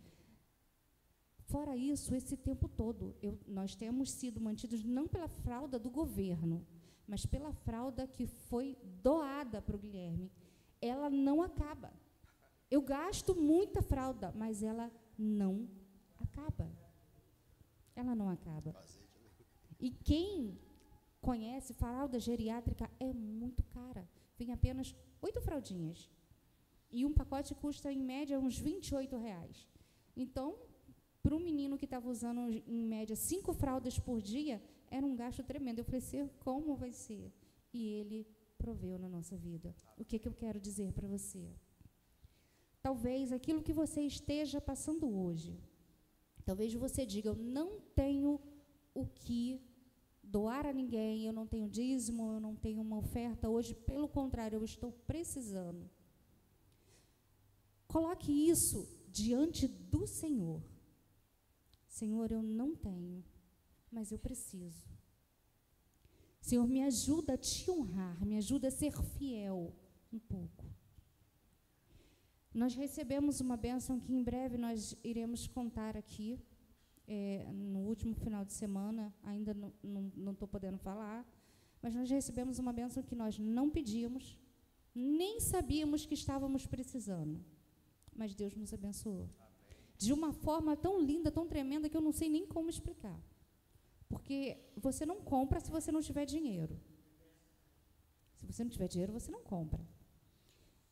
Fora isso, esse tempo todo, nós temos sido mantidos não pela fralda do governo, mas pela fralda que foi doada para o Guilherme. Ela não acaba. Eu gasto muita fralda, mas ela não acaba. Ela não acaba. E quem conhece, fralda geriátrica é muito cara. Vem apenas 8 fraldinhas. E um pacote custa, em média, uns R$28. Então, para um menino que estava usando, em média, 5 fraldas por dia, era um gasto tremendo. Eu falei assim, como vai ser? E Ele proveu na nossa vida. O que eu quero dizer para você? Talvez aquilo que você esteja passando hoje, talvez você diga, eu não tenho o que doar a ninguém, eu não tenho dízimo, eu não tenho uma oferta hoje, pelo contrário, eu estou precisando. Coloque isso diante do Senhor. Senhor, eu não tenho, mas eu preciso. Senhor, me ajuda a te honrar, me ajuda a ser fiel um pouco. Nós recebemos uma bênção que em breve nós iremos contar aqui, no último final de semana, ainda não estou podendo falar, mas nós recebemos uma bênção que nós não pedimos, nem sabíamos que estávamos precisando, mas Deus nos abençoou. De uma forma tão linda, tão tremenda, que eu não sei nem como explicar. Porque você não compra se você não tiver dinheiro. Se você não tiver dinheiro, você não compra.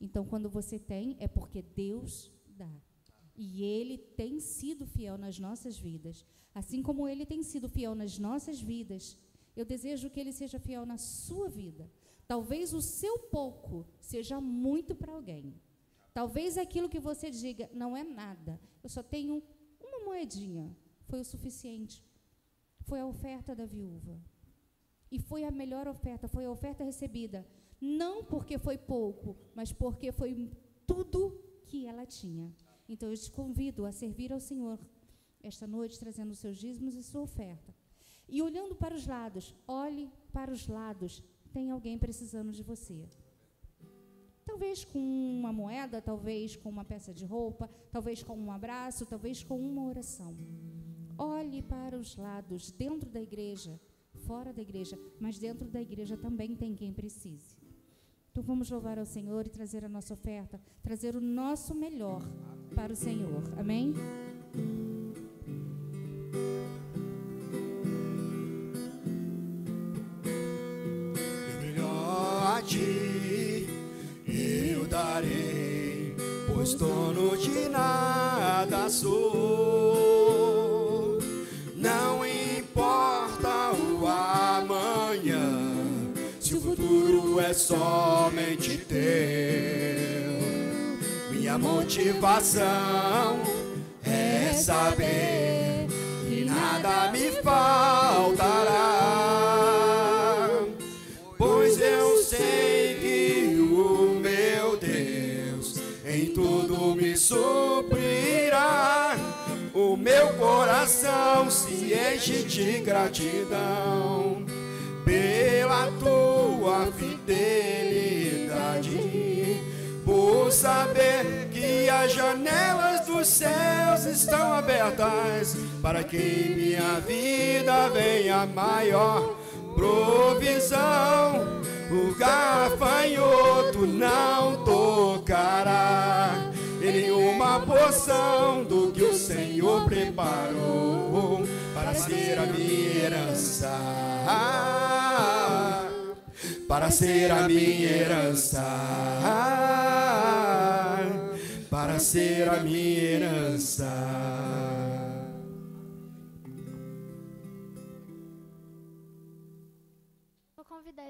Então, quando você tem, é porque Deus dá. E Ele tem sido fiel nas nossas vidas. Assim como Ele tem sido fiel nas nossas vidas, eu desejo que Ele seja fiel na sua vida. Talvez o seu pouco seja muito para alguém. Talvez aquilo que você diga não é nada. Eu só tenho uma moedinha. Foi o suficiente. Foi a oferta da viúva. E foi a melhor oferta, foi a oferta recebida. Não porque foi pouco, mas porque foi tudo que ela tinha. Então, eu te convido a servir ao Senhor esta noite, trazendo os seus dízimos e sua oferta. E olhando para os lados, olhe para os lados, tem alguém precisando de você. Talvez com uma moeda, talvez com uma peça de roupa, talvez com um abraço, talvez com uma oração. Olhe para os lados, dentro da igreja, fora da igreja, mas dentro da igreja também tem quem precise. Então vamos louvar ao Senhor e trazer a nossa oferta, trazer o nosso melhor para o Senhor. Amém? Melhor a ti eu darei, pois dono de nada sou. Não importa o amanhã, se o futuro é somente teu. Minha motivação é saber que nada me faltará, pois eu sei que o meu Deus em tudo me suprirá. O meu coração se enche de gratidão pela tua fidelidade, por saber que as janelas dos céus estão abertas para que em minha vida venha maior provisão. o gafanhoto não tocará em nenhuma porção do que o Senhor preparou para ser a minha herança, para ser a minha herança, para ser a minha herança. Vou convidar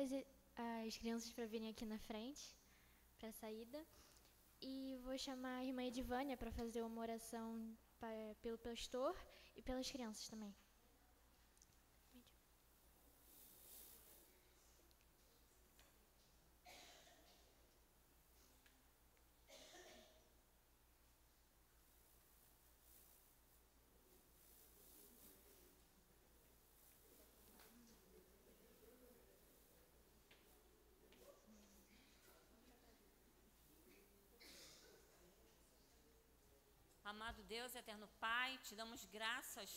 as crianças para virem aqui na frente, para a saída. E vou chamar a irmã Edivânia para fazer uma oração pelo pastor e pelas crianças também. Amado Deus, eterno Pai, te damos graças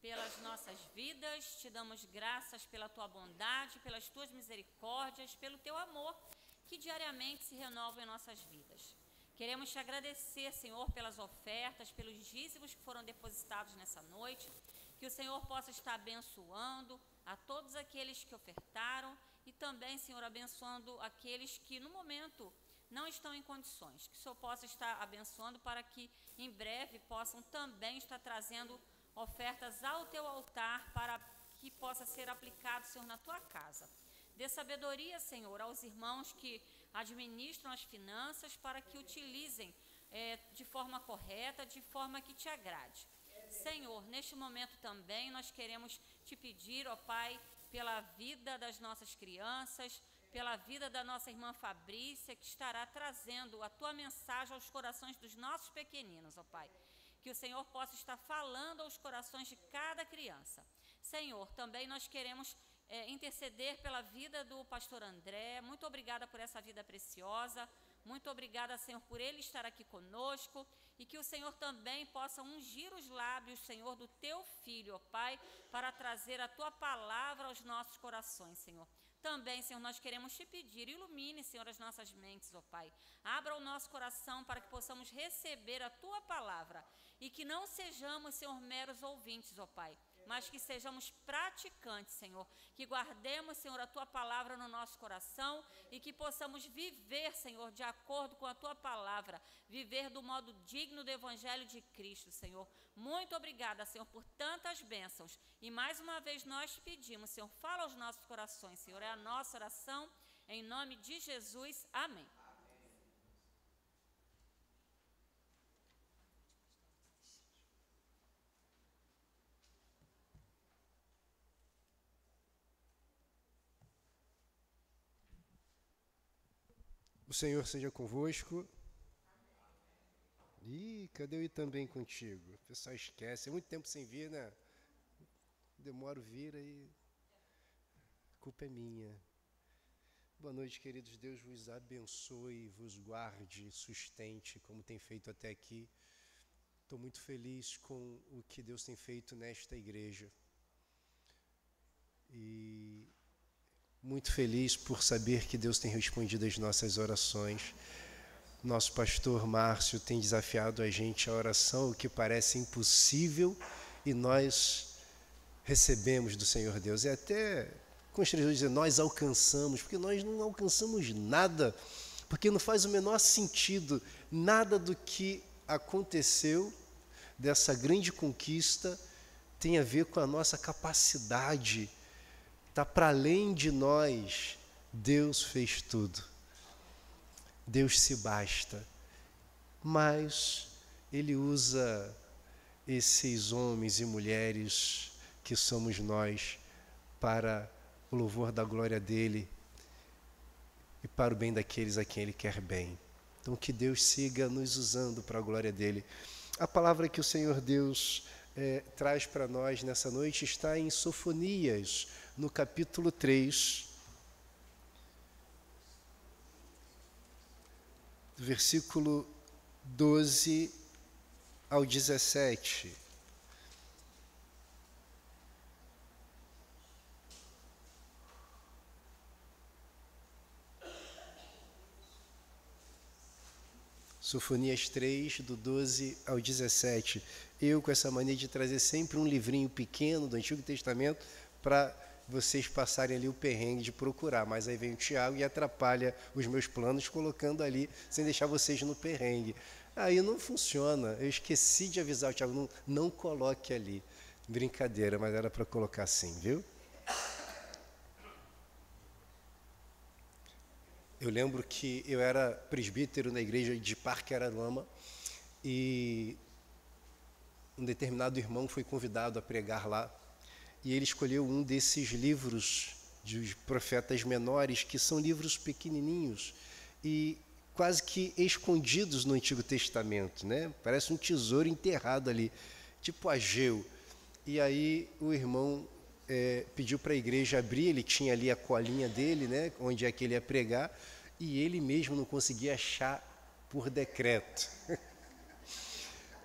pelas nossas vidas, te damos graças pela tua bondade, pelas tuas misericórdias, pelo teu amor que diariamente se renova em nossas vidas. Queremos te agradecer, Senhor, pelas ofertas, pelos dízimos que foram depositados nessa noite, que o Senhor possa estar abençoando a todos aqueles que ofertaram e também, Senhor, abençoando aqueles que no momento não estão em condições, que o Senhor possa estar abençoando para que em breve possam também estar trazendo ofertas ao teu altar para que possa ser aplicado, Senhor, na tua casa. Dê sabedoria, Senhor, aos irmãos que administram as finanças para que utilizem de forma correta, de forma que te agrade. Senhor, neste momento também nós queremos te pedir, ó Pai, pela vida das nossas crianças, pela vida da nossa irmã Fabrícia, que estará trazendo a tua mensagem aos corações dos nossos pequeninos, ó Pai. Que o Senhor possa estar falando aos corações de cada criança. Senhor, também nós queremos interceder pela vida do pastor André. Muito obrigada por essa vida preciosa. Muito obrigada, Senhor, por ele estar aqui conosco. E que o Senhor também possa ungir os lábios, Senhor, do teu filho, ó Pai, para trazer a tua palavra aos nossos corações, Senhor. Também, Senhor, nós queremos te pedir, ilumine, Senhor, as nossas mentes, ó Pai. Abra o nosso coração para que possamos receber a tua palavra e que não sejamos, Senhor, meros ouvintes, ó Pai, mas que sejamos praticantes, Senhor. Que guardemos, Senhor, a tua palavra no nosso coração e que possamos viver, Senhor, de acordo com a tua palavra, viver do modo digno do Evangelho de Cristo, Senhor. Muito obrigada, Senhor, por tantas bênçãos. E mais uma vez nós te pedimos, Senhor, fala aos nossos corações, Senhor. É a nossa oração, em nome de Jesus. Amém. O Senhor seja convosco. Ih, cadê eu ir também contigo? O pessoal esquece, é muito tempo sem vir, né? Demoro vir aí. A culpa é minha. Boa noite, queridos. Deus vos abençoe, vos guarde, sustente, como tem feito até aqui. Estou muito feliz com o que Deus tem feito nesta igreja. E muito feliz por saber que Deus tem respondido às nossas orações. Nosso pastor Márcio tem desafiado a gente a oração, o que parece impossível, e nós recebemos do Senhor Deus. É até constrangedor dizer nós alcançamos, porque nós não alcançamos nada, porque não faz o menor sentido nada do que aconteceu, dessa grande conquista, tem a ver com a nossa capacidade. Está para além de nós. Deus fez tudo. Deus se basta. Mas Ele usa esses homens e mulheres que somos nós para o louvor da glória dEle e para o bem daqueles a quem Ele quer bem. Então que Deus siga nos usando para a glória dEle. A palavra que o Senhor Deus traz para nós nessa noite está em Sofonias, no capítulo 3, do versículo 12 ao 17. Sofonias 3, do 12 ao 17. Eu, com essa mania de trazer sempre um livrinho pequeno do Antigo Testamento para vocês passarem ali o perrengue de procurar, mas aí vem o Tiago e atrapalha os meus planos colocando ali, sem deixar vocês no perrengue. Aí não funciona, eu esqueci de avisar o Tiago, não coloque ali. Brincadeira, mas era para colocar assim, viu? Eu lembro que eu era presbítero na igreja de Parque Araruama e um determinado irmão foi convidado a pregar lá e ele escolheu um desses livros de profetas menores, que são livros pequenininhos e quase que escondidos no Antigo Testamento, né? Parece um tesouro enterrado ali, tipo Ageu. E aí o irmão pediu para a igreja abrir, ele tinha ali a colinha dele, né, onde é que ele ia pregar, e ele mesmo não conseguia achar por decreto.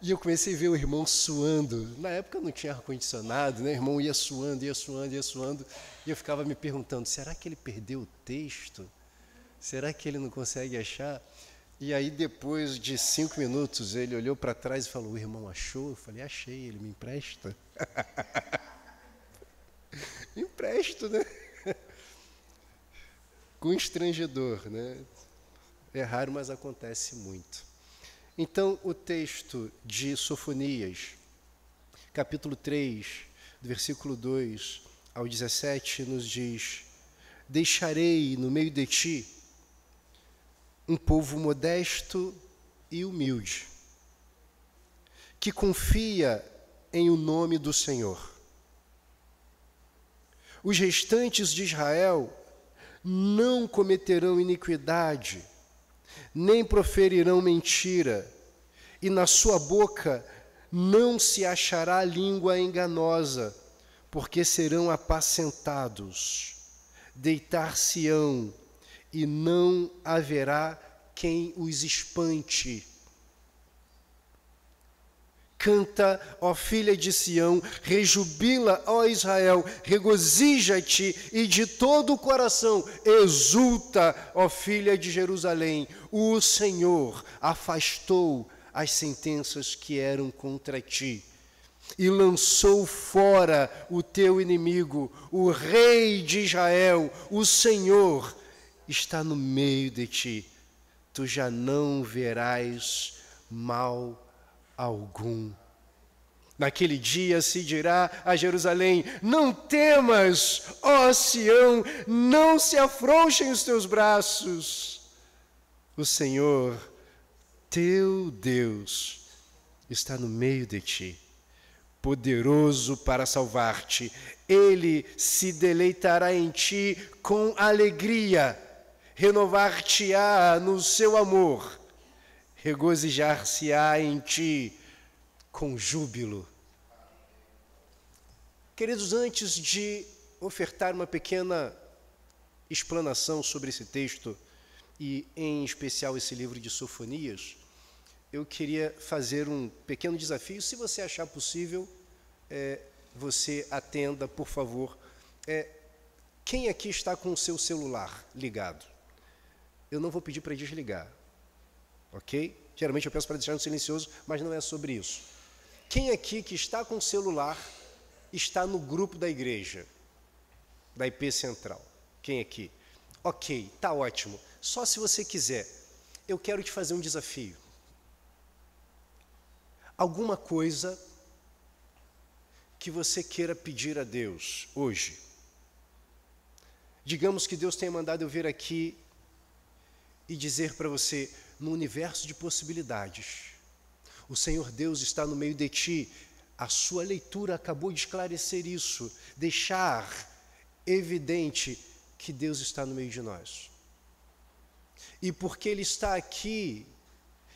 E eu comecei a ver o irmão suando. Na época não tinha ar-condicionado, né? O irmão ia suando, ia suando, ia suando. E eu ficava me perguntando, será que ele perdeu o texto? Será que ele não consegue achar? E aí, depois de 5 minutos, ele olhou para trás e falou, o irmão achou? Eu falei, achei, ele me empresta? Empresto, né? Constrangedor, né? É raro, mas acontece muito. Então, o texto de Sofonias, capítulo 3, do versículo 2 ao 17, nos diz, deixarei no meio de ti um povo modesto e humilde, que confia em o nome do Senhor. Os restantes de Israel não cometerão iniquidade, nem proferirão mentira, e na sua boca não se achará língua enganosa, porque serão apacentados, deitar-se-ão, e não haverá quem os espante. Canta, ó filha de Sião, rejubila, ó Israel, regozija-te e de todo o coração exulta, ó filha de Jerusalém. O Senhor afastou as sentenças que eram contra ti e lançou fora o teu inimigo, o Rei de Israel, o Senhor está no meio de ti. Tu já não verás mal algum. Naquele dia se dirá a Jerusalém, não temas, ó Sião, não se afrouxem os teus braços. O Senhor, teu Deus, está no meio de ti, poderoso para salvar-te. Ele se deleitará em ti com alegria, renovar-te-á no seu amor, regozijar-se-á em ti com júbilo. Queridos, antes de ofertar uma pequena explanação sobre esse texto, e em especial esse livro de Sofonias, eu queria fazer um pequeno desafio. Se você achar possível, você atenda, por favor. Quem aqui está com o seu celular ligado? Eu não vou pedir para desligar, ok? Geralmente eu peço para deixar no silencioso, mas não é sobre isso. Quem aqui que está com o celular está no grupo da igreja, da IP Central? Quem aqui? Ok, tá ótimo. Só se você quiser, eu quero te fazer um desafio. Alguma coisa que você queira pedir a Deus hoje. Digamos que Deus tenha mandado eu vir aqui e dizer para você, no universo de possibilidades, o Senhor Deus está no meio de ti. A sua leitura acabou de esclarecer isso, deixar evidente que Deus está no meio de nós. E porque Ele está aqui,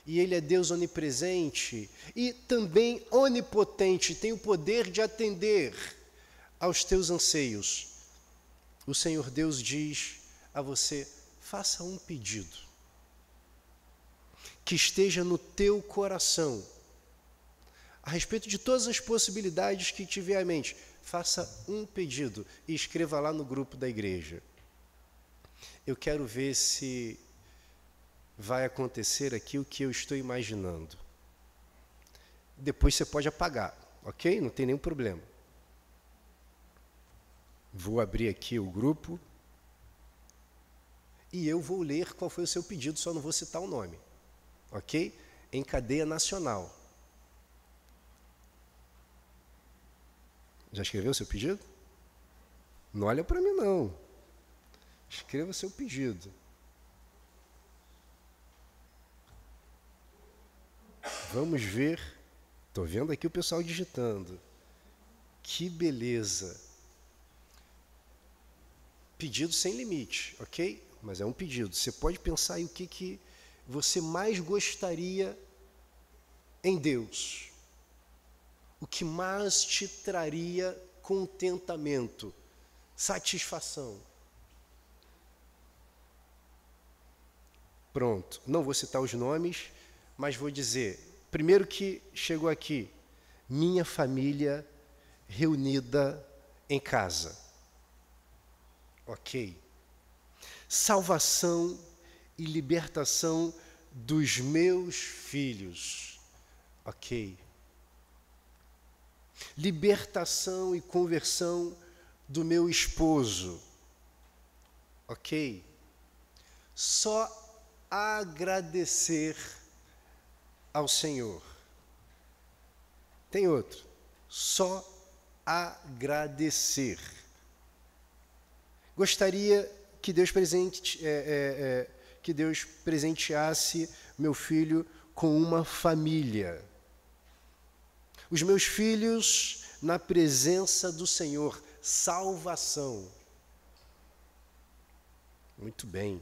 e Ele é Deus onipresente, e também onipotente, tem o poder de atender aos teus anseios, o Senhor Deus diz a você, faça um pedido, que esteja no teu coração, a respeito de todas as possibilidades que tiver à mente, faça um pedido e escreva lá no grupo da igreja. Eu quero ver se vai acontecer aqui o que eu estou imaginando. Depois você pode apagar, ok? Não tem nenhum problema. Vou abrir aqui o grupo e eu vou ler qual foi o seu pedido, só não vou citar o nome, ok? Em cadeia nacional. Já escreveu o seu pedido? Não olha para mim, não. Escreva o seu pedido. Vamos ver. Estou vendo aqui o pessoal digitando. Que beleza. Pedido sem limite, ok? Mas é um pedido. Você pode pensar aí o que você mais gostaria em Deus. O que mais te traria contentamento, satisfação. Pronto. Não vou citar os nomes, mas vou dizer. Primeiro que chegou aqui, minha família reunida em casa. Ok. Salvação e libertação dos meus filhos. Ok. Libertação e conversão do meu esposo. Ok. Só agradecer ao Senhor. Tem outro. Só agradecer. Gostaria que Deus presenteasse meu filho com uma família. Os meus filhos na presença do Senhor. Salvação. Muito bem.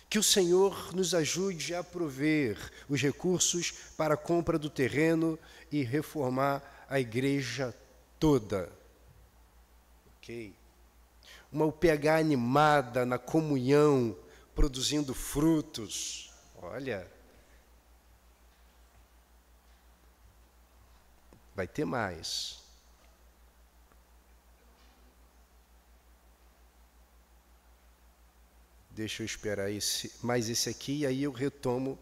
Que o Senhor nos ajude a prover os recursos para a compra do terreno e reformar a igreja toda. Ok? Uma UPH animada na comunhão, produzindo frutos. Olha. Vai ter mais. Deixa eu esperar mais esse aqui, e aí eu retomo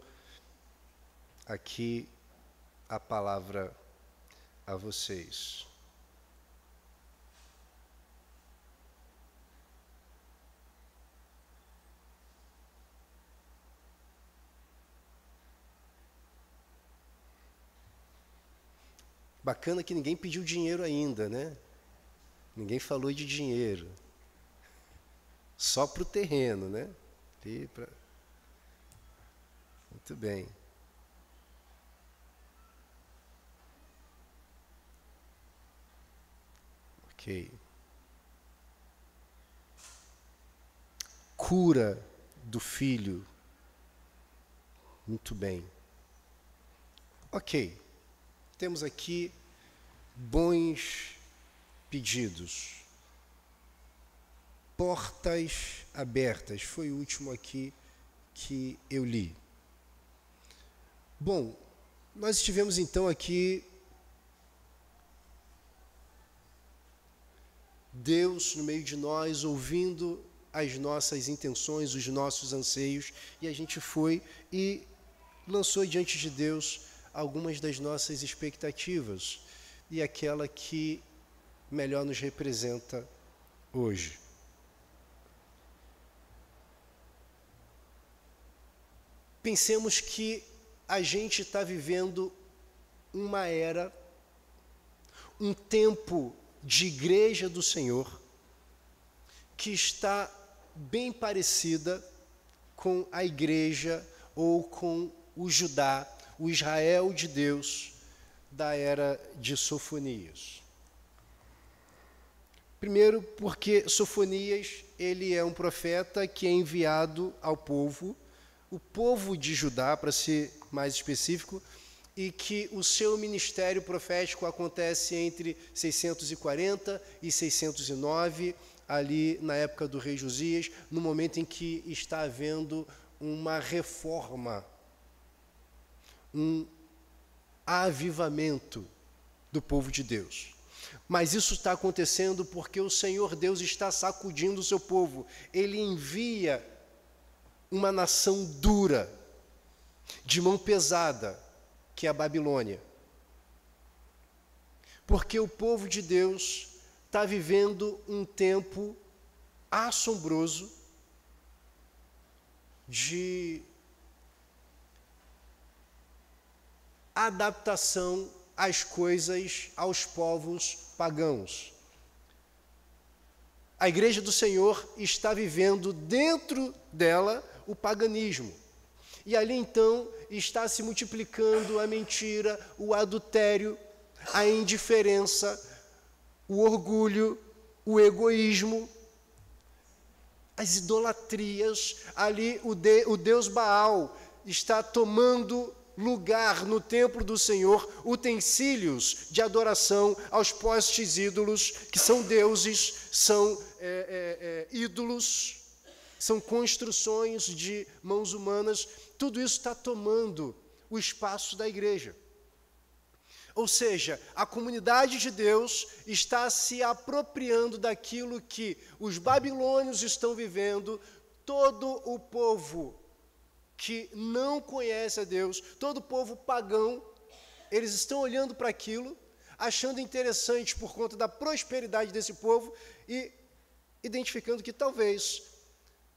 aqui a palavra a vocês. Bacana que ninguém pediu dinheiro ainda, né? Ninguém falou de dinheiro. Só para o terreno, né? Muito bem. Ok. Cura do filho. Muito bem. Ok. Temos aqui bons pedidos. Portas abertas, foi o último aqui que eu li. Bom, nós estivemos então aqui, Deus no meio de nós, ouvindo as nossas intenções, os nossos anseios, e a gente foi e lançou diante de Deus algumas das nossas expectativas, e aquela que melhor nos representa hoje. Pensemos que a gente está vivendo uma era, um tempo de igreja do Senhor, que está bem parecida com a igreja ou com o Judá, o Israel de Deus da era de Sofonias. Primeiro, porque Sofonias, ele é um profeta que é enviado ao povo, o povo de Judá, para ser mais específico, e que o seu ministério profético acontece entre 640 e 609, ali na época do rei Josias, no momento em que está havendo uma reforma, um avivamento do povo de Deus. Mas isso está acontecendo porque o Senhor Deus está sacudindo o seu povo. Ele envia uma nação dura, de mão pesada, que é a Babilônia. Porque o povo de Deus está vivendo um tempo assombroso de adaptação às coisas, aos povos pagãos. A igreja do Senhor está vivendo dentro dela o paganismo. E ali então está se multiplicando a mentira, o adultério, a indiferença, o orgulho, o egoísmo, as idolatrias. Ali o Deus Baal está tomando lugar no templo do Senhor, utensílios de adoração aos postes ídolos, que são deuses, são ídolos, são construções de mãos humanas. Tudo isso está tomando o espaço da igreja. Ou seja, a comunidade de Deus está se apropriando daquilo que os babilônios estão vivendo. Todo o povo que não conhece a Deus, todo o povo pagão, eles estão olhando para aquilo, achando interessante por conta da prosperidade desse povo e identificando que talvez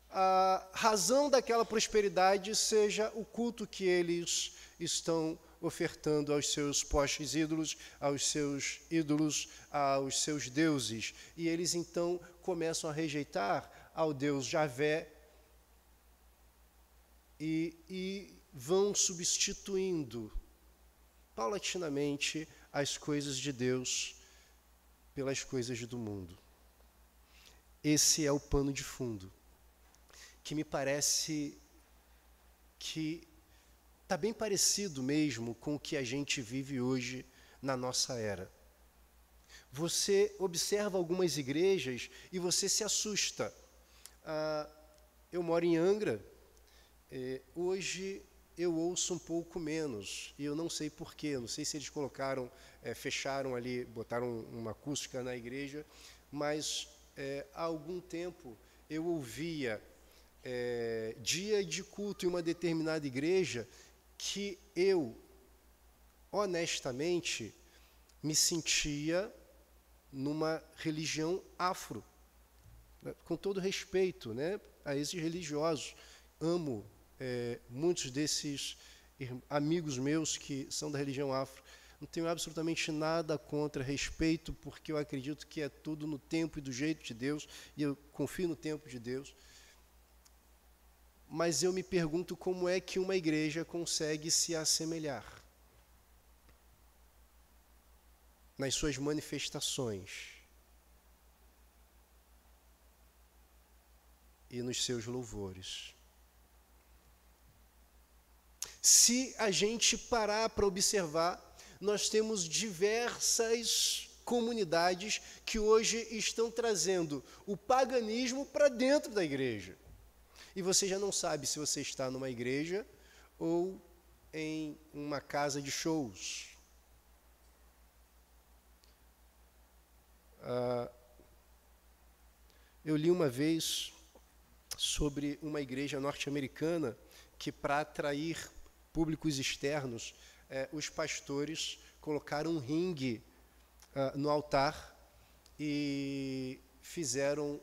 a razão daquela prosperidade seja o culto que eles estão ofertando aos seus postes ídolos, aos seus ídolos, aos seus deuses. E eles então começam a rejeitar ao Deus Javé e vão substituindo paulatinamente as coisas de Deus pelas coisas do mundo. Esse é o pano de fundo, que me parece que está bem parecido mesmo com o que a gente vive hoje na nossa era. Você observa algumas igrejas e você se assusta. Eu moro em Angra, hoje eu ouço um pouco menos, e eu não sei porquê, não sei se eles fecharam ali, botaram uma acústica na igreja, mas há algum tempo eu ouvia dia de culto em uma determinada igreja que eu, honestamente, me sentia numa religião afro, com todo respeito, né, a esses religiosos. Amo muitos desses amigos meus que são da religião afro. Não tenho absolutamente nada contra, respeito, porque eu acredito que é tudo no tempo e do jeito de Deus, e eu confio no tempo de Deus. Mas eu me pergunto como é que uma igreja consegue se assemelhar nas suas manifestações e nos seus louvores. Se a gente parar para observar, nós temos diversas comunidades que hoje estão trazendo o paganismo para dentro da igreja. E você já não sabe se você está numa igreja ou em uma casa de shows. Eu li uma vez sobre uma igreja norte-americana que, para atrair públicos externos, os pastores colocaram um ringue no altar e fizeram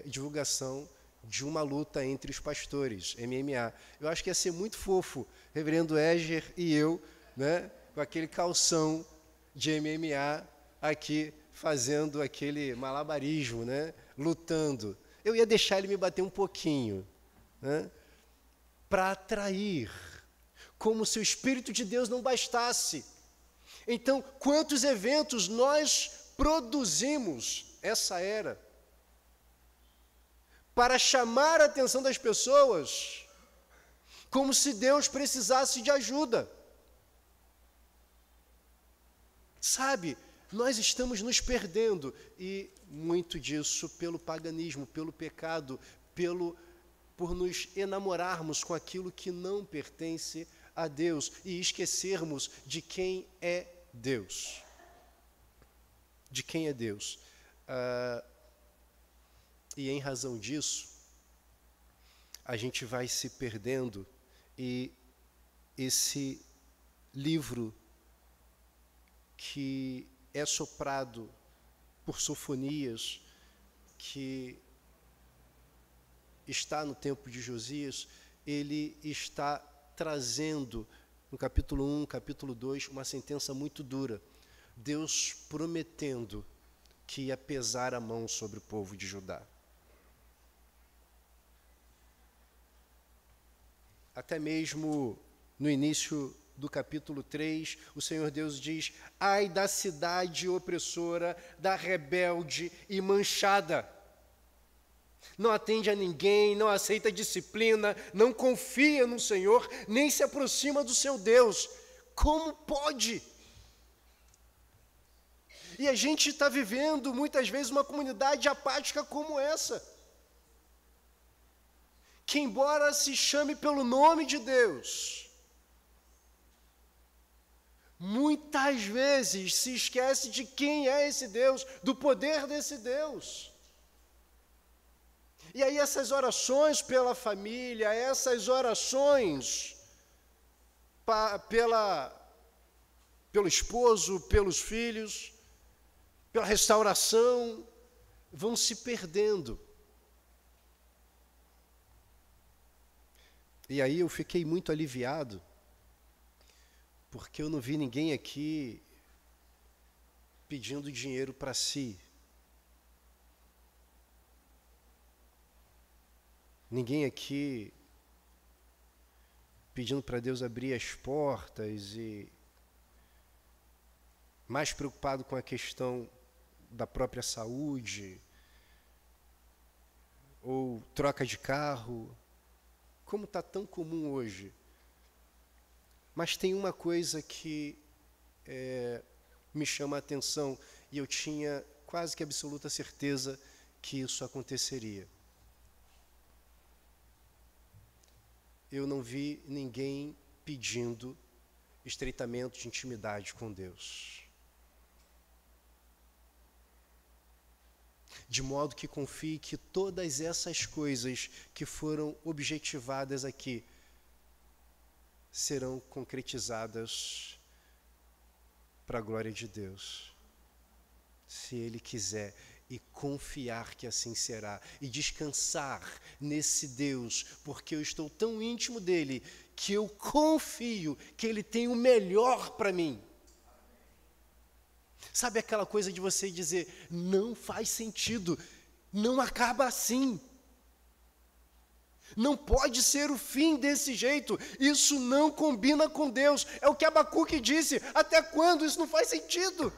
divulgação de uma luta entre os pastores, MMA. Eu acho que ia ser muito fofo, reverendo Eger e eu, né, com aquele calção de MMA aqui, fazendo aquele malabarismo, né, lutando. Eu ia deixar ele me bater um pouquinho, né, para atrair, como se o Espírito de Deus não bastasse. Então, quantos eventos nós produzimos essa era para chamar a atenção das pessoas, como se Deus precisasse de ajuda. Sabe, nós estamos nos perdendo, e muito disso pelo paganismo, pelo pecado, por nos enamorarmos com aquilo que não pertence a Deus e esquecermos de quem é Deus. de quem é Deus. E em razão disso, a gente vai se perdendo, e esse livro que é soprado por Sofonias, que está no tempo de Josias, ele está trazendo, no capítulo 1, capítulo 2, uma sentença muito dura. Deus prometendo que ia pesar a mão sobre o povo de Judá. Até mesmo no início do capítulo 3, o Senhor Deus diz: ai da cidade opressora, da rebelde e manchada. Não atende a ninguém, não aceita disciplina, não confia no Senhor, nem se aproxima do seu Deus. Como pode? E a gente está vivendo, muitas vezes, uma comunidade apática como essa, que embora se chame pelo nome de Deus, muitas vezes se esquece de quem é esse Deus, do poder desse Deus. E aí essas orações pela família, essas orações pelo esposo, pelos filhos, pela restauração, vão se perdendo. E aí eu fiquei muito aliviado, porque eu não vi ninguém aqui pedindo dinheiro para si. Ninguém aqui pedindo para Deus abrir as portas e mais preocupado com a questão da própria saúde, ou troca de carro, como está tão comum hoje. Mas tem uma coisa que me chama a atenção, e eu tinha quase que absoluta certeza que isso aconteceria. Eu não vi ninguém pedindo estreitamento de intimidade com Deus. De modo que confie que todas essas coisas que foram objetivadas aqui serão concretizadas para a glória de Deus, se Ele quiser, e confiar que assim será, e descansar nesse Deus, porque eu estou tão íntimo dEle, que eu confio que Ele tem o melhor para mim. Sabe aquela coisa de você dizer, não faz sentido, não acaba assim. Não pode ser o fim desse jeito, isso não combina com Deus. É o que Abacuque disse, até quando isso não faz sentido?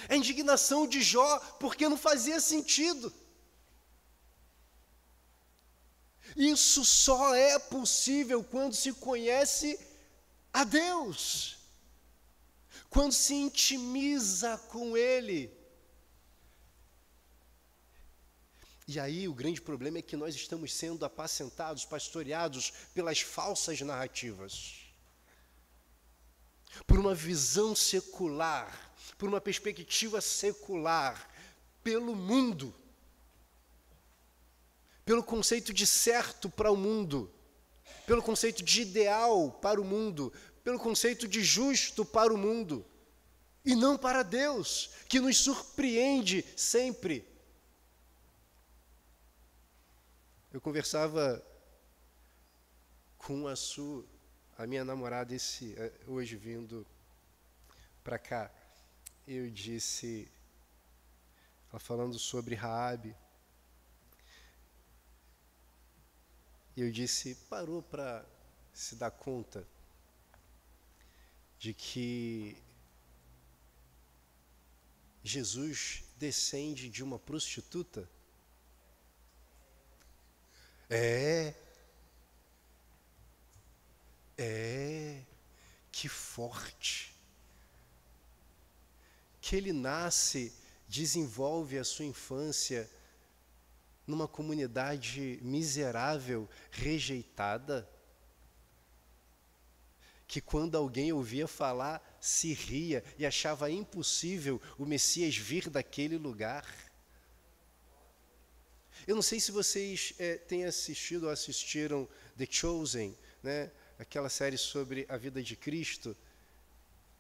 A indignação de Jó, porque não fazia sentido. Isso só é possível quando se conhece a Deus, quando se intimiza com Ele. E aí o grande problema é que nós estamos sendo apacentados, pastoreados pelas falsas narrativas, por uma visão secular, por uma perspectiva secular, pelo mundo, pelo conceito de certo para o mundo, pelo conceito de ideal para o mundo, pelo conceito de justo para o mundo, e não para Deus, que nos surpreende sempre. Eu conversava com a Su, a minha namorada, hoje vindo para cá. Eu disse, ela falando sobre Raabe, eu disse, parou para se dar conta de que Jesus descende de uma prostituta? Que forte. Que ele nasce, desenvolve a sua infância numa comunidade miserável, rejeitada. que quando alguém ouvia falar, se ria e achava impossível o Messias vir daquele lugar. Eu não sei se vocês têm assistido ou assistiram The Chosen, né? Aquela série sobre a vida de Cristo.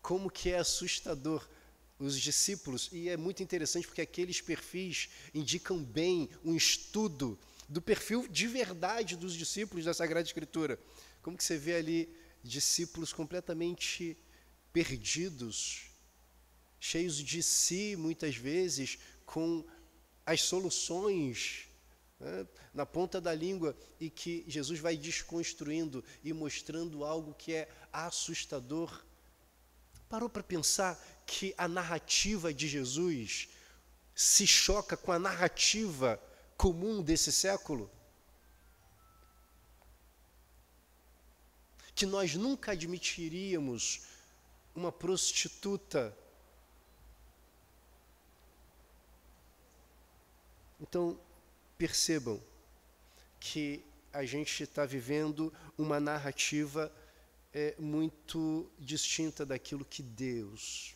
Como que é assustador os discípulos, e é muito interessante porque aqueles perfis indicam bem um estudo do perfil de verdade dos discípulos da Sagrada Escritura. Como que você vê ali discípulos completamente perdidos, cheios de si, muitas vezes, com as soluções, né, na ponta da língua, e que Jesus vai desconstruindo e mostrando algo que é assustador. Parou para pensar que a narrativa de Jesus se choca com a narrativa comum desse século? Que nós nunca admitiríamos uma prostituta. Então, percebam que a gente está vivendo uma narrativa muito distinta daquilo que Deus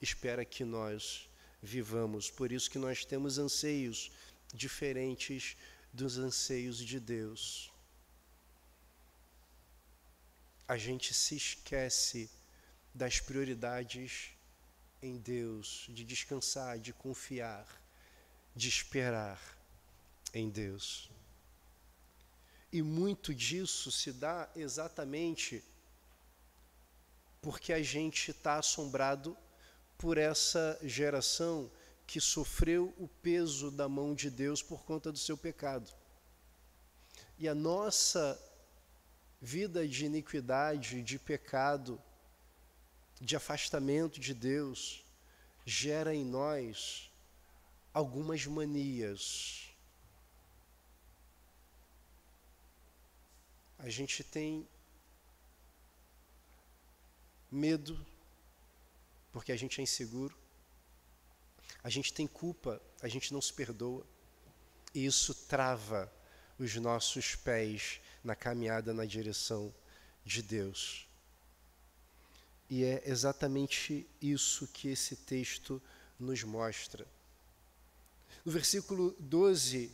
espera que nós vivamos. Por isso que nós temos anseios diferentes dos anseios de Deus. A gente se esquece das prioridades em Deus, de descansar, de confiar, de esperar em Deus. E muito disso se dá exatamente porque a gente está assombrado por essa geração que sofreu o peso da mão de Deus por conta do seu pecado. E a nossa vida de iniquidade, de pecado, de afastamento de Deus, gera em nós algumas manias. A gente tem medo, porque a gente é inseguro. A gente tem culpa, a gente não se perdoa. E isso trava os nossos pés na caminhada na direção de Deus. E é exatamente isso que esse texto nos mostra. No versículo 12,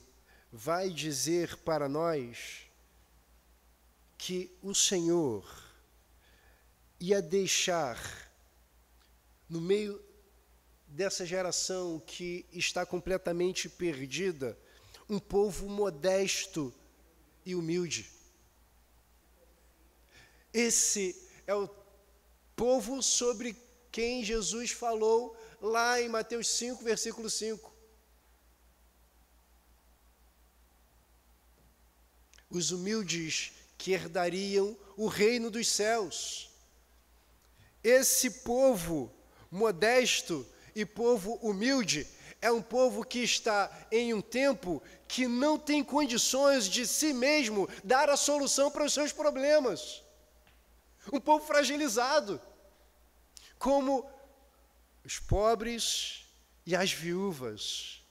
vai dizer para nós que o Senhor ia deixar, no meio dessa geração que está completamente perdida, um povo modesto e humilde. Esse é o povo sobre quem Jesus falou lá em Mateus 5, versículo 5. Os humildes que herdariam o reino dos céus. Esse povo modesto e povo humilde é um povo que está em um tempo que não tem condições de si mesmo dar a solução para os seus problemas. Um povo fragilizado, como os pobres e as viúvas.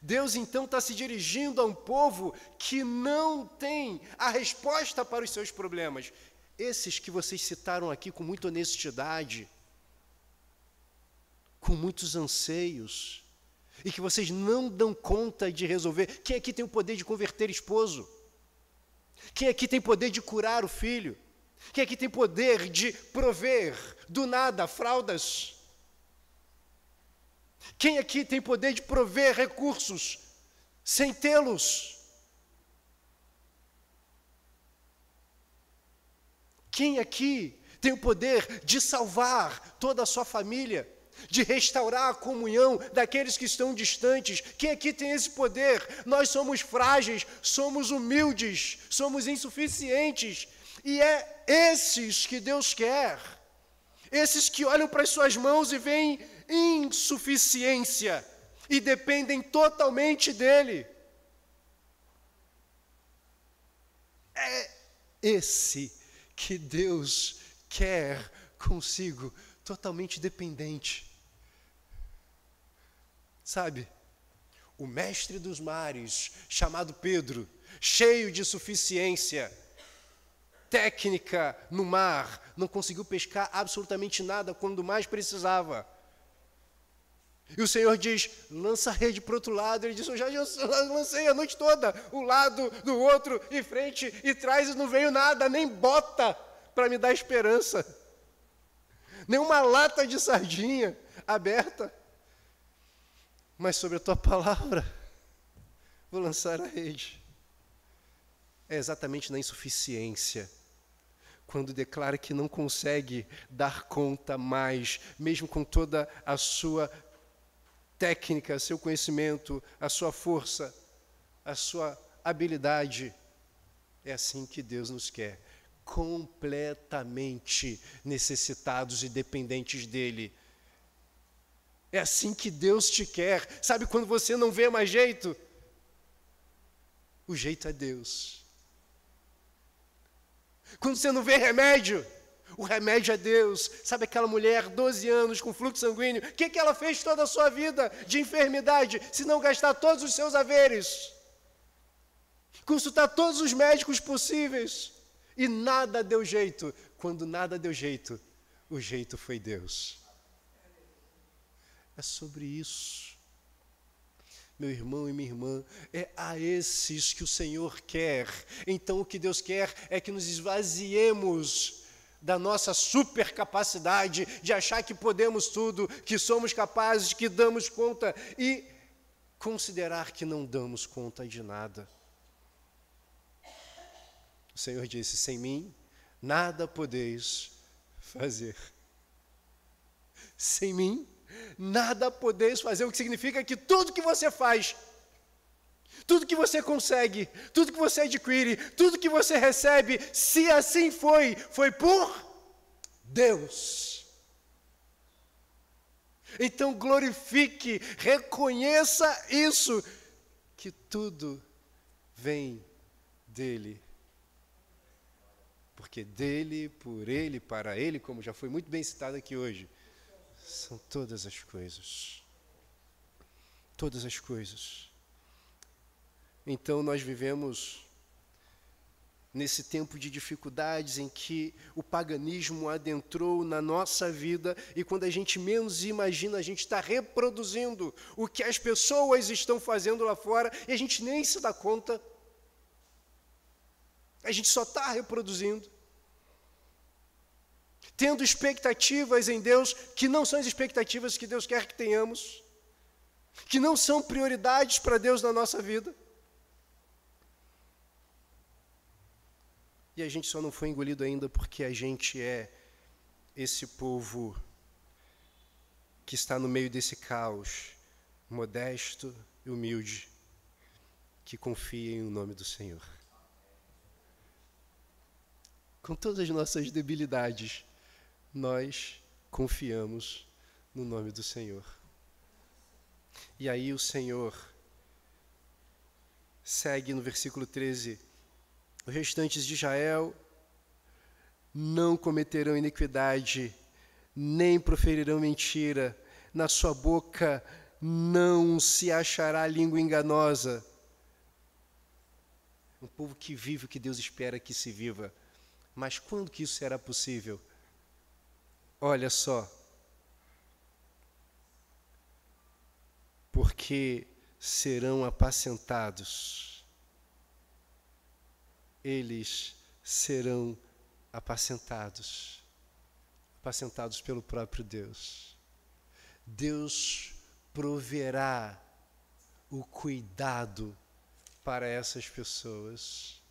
Deus então está se dirigindo a um povo que não tem a resposta para os seus problemas. Esses que vocês citaram aqui com muita honestidade, com muitos anseios, e que vocês não dão conta de resolver. Quem aqui tem o poder de converter esposo? Quem aqui tem poder de curar o filho? Quem aqui tem poder de prover do nada fraldas? Quem aqui tem poder de prover recursos sem tê-los? Quem aqui tem o poder de salvar toda a sua família, de restaurar a comunhão daqueles que estão distantes? Quem aqui tem esse poder? Nós somos frágeis, somos humildes, somos insuficientes, e é esses que Deus quer, esses que olham para as suas mãos e veem insuficiência e dependem totalmente dele. É esse que Deus quer consigo, totalmente dependente. Sabe, o mestre dos mares, chamado Pedro, cheio de suficiência, técnica no mar, não conseguiu pescar absolutamente nada quando mais precisava. E o Senhor diz, lança a rede para o outro lado. Ele diz, eu já lancei a noite toda, um lado do outro, em frente e trás, e não veio nada, nem bota para me dar esperança. Nem uma lata de sardinha aberta. Mas sobre a tua palavra, vou lançar a rede. É exatamente na insuficiência, quando declara que não consegue dar conta mais, mesmo com toda a sua técnica, seu conhecimento, a sua força, a sua habilidade. É assim que Deus nos quer, completamente necessitados e dependentes dEle. É assim que Deus te quer. Sabe quando você não vê mais jeito? O jeito é Deus. Quando você não vê remédio, o remédio é Deus. Sabe aquela mulher, 12 anos, com fluxo sanguíneo, o que ela fez toda a sua vida de enfermidade, se não gastar todos os seus haveres? Consultar todos os médicos possíveis, e nada deu jeito. Quando nada deu jeito, o jeito foi Deus. É sobre isso. Meu irmão e minha irmã, é a esses que o Senhor quer. Então o que Deus quer é que nos esvaziemos da nossa supercapacidade de achar que podemos tudo, que somos capazes, que damos conta, e considerar que não damos conta de nada. O Senhor disse, sem mim, nada podeis fazer. Sem mim, nada podeis fazer, o que significa que tudo que você faz, tudo que você consegue, tudo que você adquire, tudo que você recebe, se assim foi por Deus. Então glorifique, reconheça isso, que tudo vem dEle. Porque dEle, por Ele, para Ele, como já foi muito bem citado aqui hoje, são todas as coisas. Todas as coisas. Então nós vivemos nesse tempo de dificuldades em que o paganismo adentrou na nossa vida, e quando a gente menos imagina, a gente está reproduzindo o que as pessoas estão fazendo lá fora, e a gente nem se dá conta. A gente só está reproduzindo, tendo expectativas em Deus que não são as expectativas que Deus quer que tenhamos, que não são prioridades para Deus na nossa vida. E a gente só não foi engolido ainda porque a gente é esse povo que está no meio desse caos, modesto e humilde, que confia em o nome do Senhor. Com todas as nossas debilidades, nós confiamos no nome do Senhor. E aí o Senhor segue no versículo 13, os restantes de Israel não cometerão iniquidade, nem proferirão mentira, na sua boca não se achará língua enganosa. Um povo que vive o que Deus espera que se viva. Mas quando que isso será possível? Olha só. Porque serão apacentados. Eles serão apacentados. Apacentados pelo próprio Deus. Deus proverá o cuidado para essas pessoas.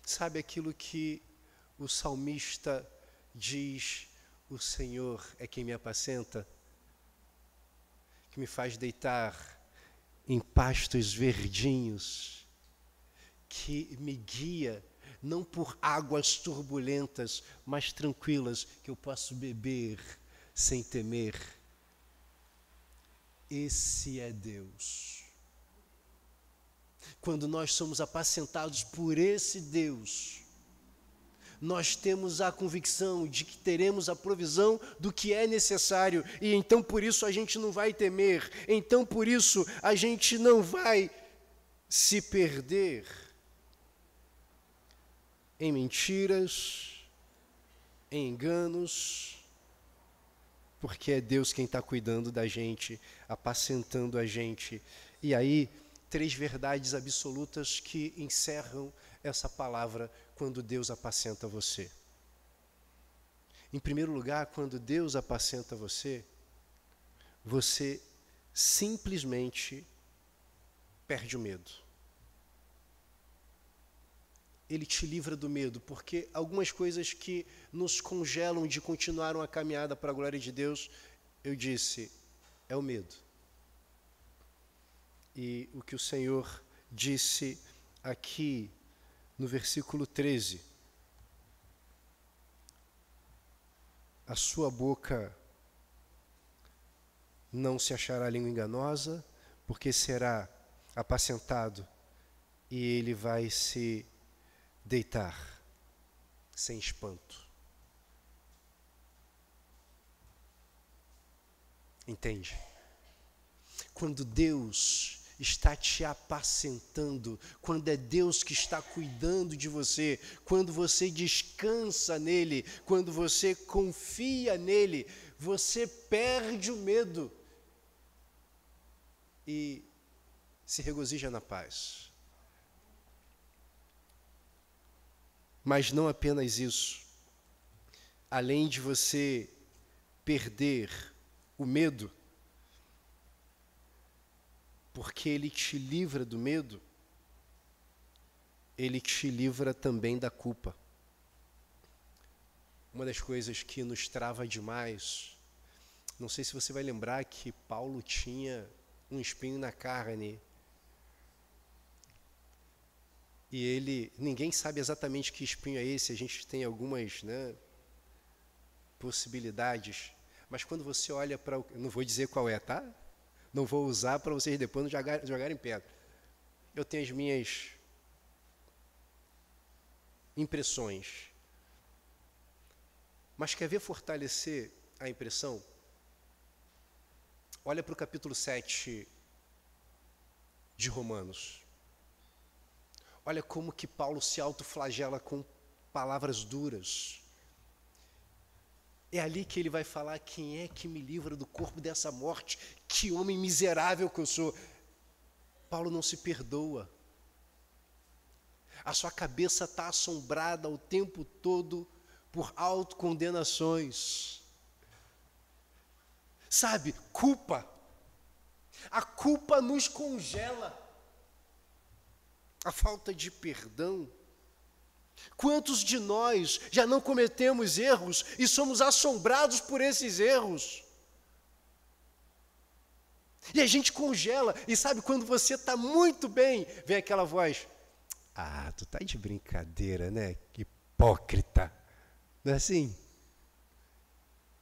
Sabe aquilo que o salmista diz, o Senhor é quem me apacenta, que me faz deitar em pastos verdinhos, que me guia, não por águas turbulentas, mas tranquilas, que eu posso beber sem temer. Esse é Deus. Quando nós somos apacentados por esse Deus, nós temos a convicção de que teremos a provisão do que é necessário, e então por isso a gente não vai temer, então por isso a gente não vai se perder. em mentiras, em enganos, porque é Deus quem está cuidando da gente, apacentando a gente. E aí, 3 verdades absolutas que encerram essa palavra quando Deus apacenta você. Em primeiro lugar, quando Deus apacenta você, você simplesmente perde o medo. Ele te livra do medo, porque algumas coisas que nos congelam de continuar uma caminhada para a glória de Deus, eu disse, é o medo. E o que o Senhor disse aqui no versículo 13, a sua boca não se achará língua enganosa, porque será apacentado e ele vai se deitar sem espanto. Entende? Quando Deus está te apacentando, quando é Deus que está cuidando de você, quando você descansa nele, quando você confia nele, você perde o medo e se regozija na paz. Mas não apenas isso. Além de você perder o medo, porque ele te livra do medo, ele te livra também da culpa. Uma das coisas que nos trava demais, não sei se você vai lembrar que Paulo tinha um espinho na carne. E ele, ninguém sabe exatamente que espinho é esse, a gente tem algumas, possibilidades. Mas quando você olha para, não vou dizer qual é, tá? Não vou usar para vocês depois não jogarem pedra. Eu tenho as minhas impressões. Mas quer ver fortalecer a impressão? Olha para o capítulo 7 de Romanos. Olha como que Paulo se autoflagela com palavras duras. É ali que ele vai falar, quem é que me livra do corpo dessa morte? Que homem miserável que eu sou. Paulo não se perdoa. A sua cabeça está assombrada o tempo todo por autocondenações. Sabe, culpa. A culpa nos congela. A falta de perdão. Quantos de nós já não cometemos erros e somos assombrados por esses erros? E a gente congela. E sabe, quando você está muito bem, vem aquela voz, tu tá de brincadeira, né? Hipócrita. Não é assim?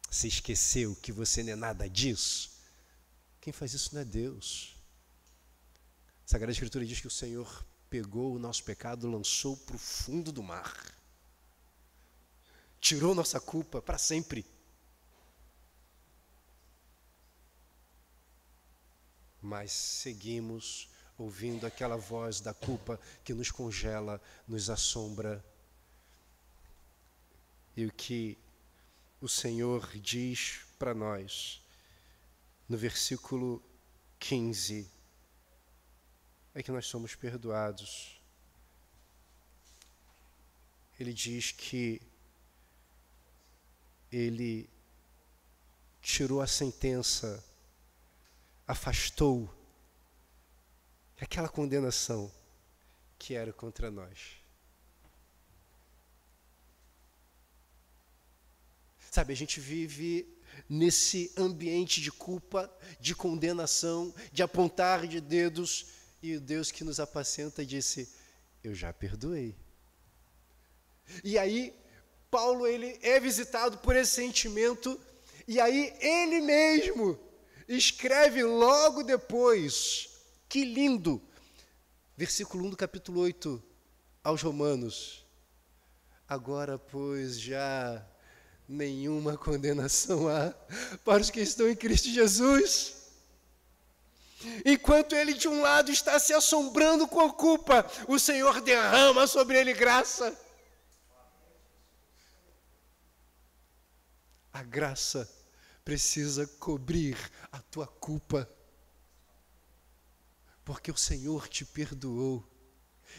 Você esqueceu que você não é nada disso? Quem faz isso não é Deus. A Sagrada Escritura diz que o Senhor pegou o nosso pecado, lançou para o fundo do mar. Tirou nossa culpa para sempre. Mas seguimos ouvindo aquela voz da culpa que nos congela, nos assombra. E o que o Senhor diz para nós, no versículo 15, é que nós somos perdoados. Ele diz que ele tirou a sentença, afastou aquela condenação que era contra nós. Sabe, a gente vive nesse ambiente de culpa, de condenação, de apontar de dedos, e o Deus que nos apacenta disse, eu já perdoei. E aí, Paulo, ele é visitado por esse sentimento, e aí ele mesmo escreve logo depois, que lindo, versículo 1 do capítulo 8, aos Romanos. Agora, pois, já nenhuma condenação há para os que estão em Cristo Jesus. Enquanto ele de um lado está se assombrando com a culpa, o Senhor derrama sobre ele graça. A graça precisa cobrir a tua culpa, porque o Senhor te perdoou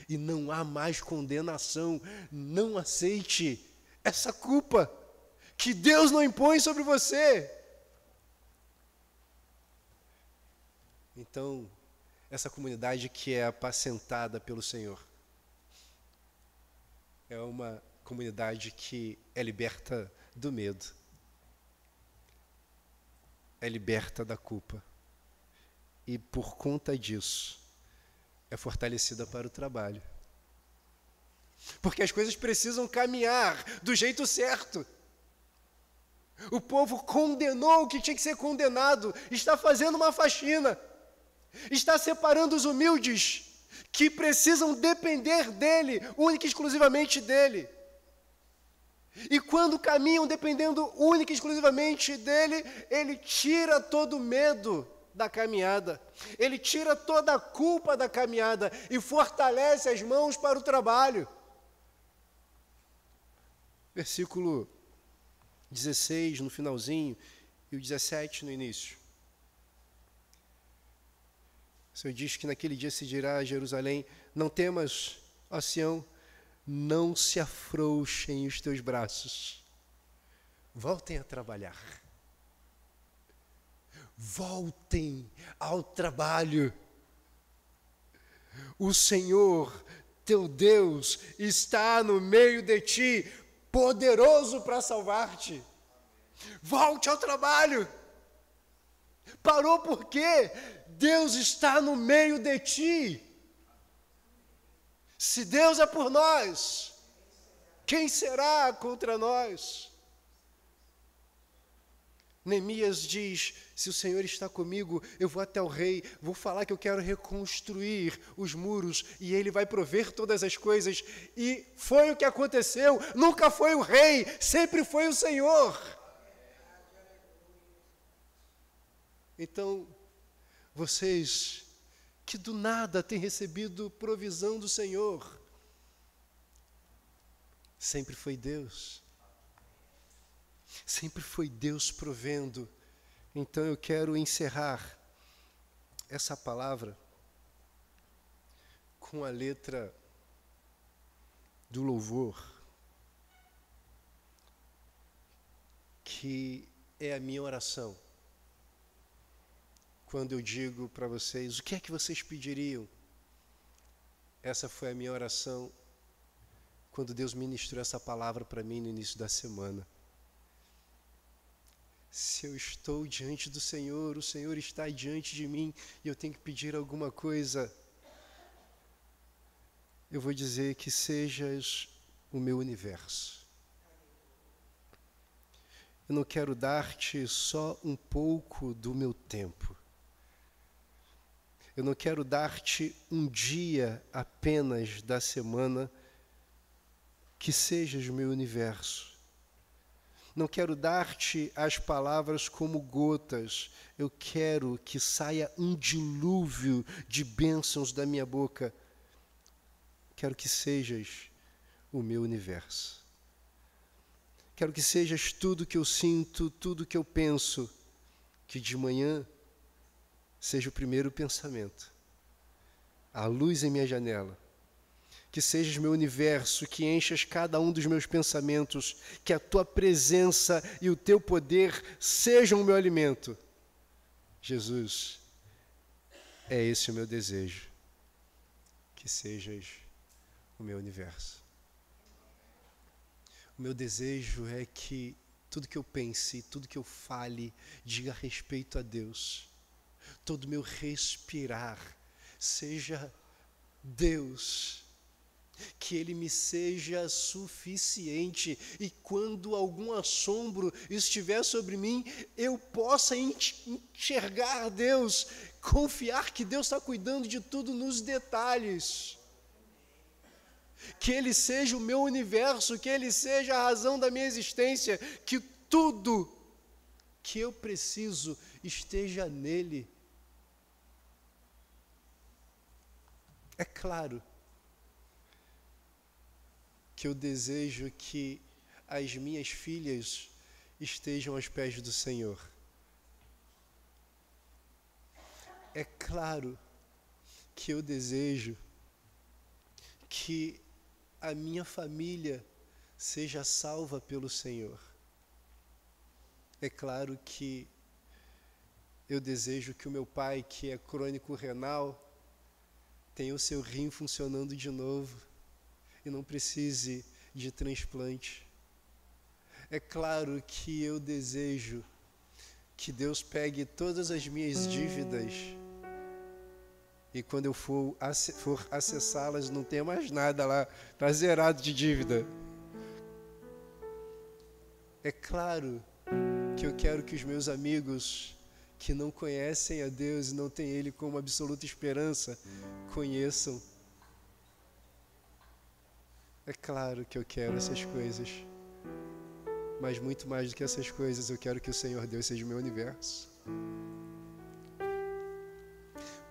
e não há mais condenação. Não aceite essa culpa que Deus não impõe sobre você. Então, essa comunidade que é apacentada pelo Senhor é uma comunidade que é liberta do medo, é liberta da culpa e, por conta disso, é fortalecida para o trabalho. Porque as coisas precisam caminhar do jeito certo. O povo condenou o que tinha que ser condenado, está fazendo uma faxina, está separando os humildes que precisam depender dele, única e exclusivamente dele. E quando caminham dependendo única e exclusivamente dele, ele tira todo o medo da caminhada, ele tira toda a culpa da caminhada e fortalece as mãos para o trabalho. Versículo 16 no finalzinho e o 17 no início. O Senhor diz que naquele dia se dirá a Jerusalém: não temas, ó Sião, não se afrouxem os teus braços. Voltem a trabalhar. Voltem ao trabalho. O Senhor, teu Deus, está no meio de ti, poderoso para salvar-te. Volte ao trabalho. Parou por quê? Deus está no meio de ti. Se Deus é por nós, quem será contra nós? Neemias diz: se o Senhor está comigo, eu vou até o rei, vou falar que eu quero reconstruir os muros, e ele vai prover todas as coisas. E foi o que aconteceu. Nunca foi o rei, sempre foi o Senhor. Então, vocês que do nada têm recebido provisão do Senhor, sempre foi Deus. Sempre foi Deus provendo. Então eu quero encerrar essa palavra com a letra do louvor, que é a minha oração. Quando eu digo para vocês, o que é que vocês pediriam? Essa foi a minha oração quando Deus ministrou essa palavra para mim no início da semana. Se eu estou diante do Senhor, o Senhor está diante de mim e eu tenho que pedir alguma coisa, eu vou dizer que sejas o meu universo. Eu não quero dar-te só um pouco do meu tempo. Eu não quero dar-te um dia apenas da semana, que sejas o meu universo. Não quero dar-te as palavras como gotas. Eu quero que saia um dilúvio de bênçãos da minha boca. Quero que sejas o meu universo. Quero que sejas tudo que eu sinto, tudo que eu penso. Que de manhã seja o primeiro pensamento. A luz em minha janela. Que sejas meu universo, que enchas cada um dos meus pensamentos, que a tua presença e o teu poder sejam o meu alimento. Jesus, é esse o meu desejo, que sejas o meu universo. O meu desejo é que tudo que eu pense, tudo que eu fale, diga respeito a Deus. Todo o meu respirar seja Deus. Que Ele me seja suficiente e quando algum assombro estiver sobre mim, eu possa enxergar Deus, confiar que Deus está cuidando de tudo nos detalhes. Que Ele seja o meu universo, que Ele seja a razão da minha existência, que tudo que eu preciso esteja nele. É claro que eu desejo que as minhas filhas estejam aos pés do Senhor. É claro que eu desejo que a minha família seja salva pelo Senhor. É claro que eu desejo que o meu pai, que é crônico renal, tenha o seu rim funcionando de novo e não precise de transplante. É claro que eu desejo que Deus pegue todas as minhas dívidas e quando eu for acessá-las não tenha mais nada lá, está zerado de dívida. É claro que eu quero que os meus amigos que não conhecem a Deus e não têm Ele como absoluta esperança, conheçam. É claro que eu quero essas coisas, mas muito mais do que essas coisas, eu quero que o Senhor Deus seja o meu universo.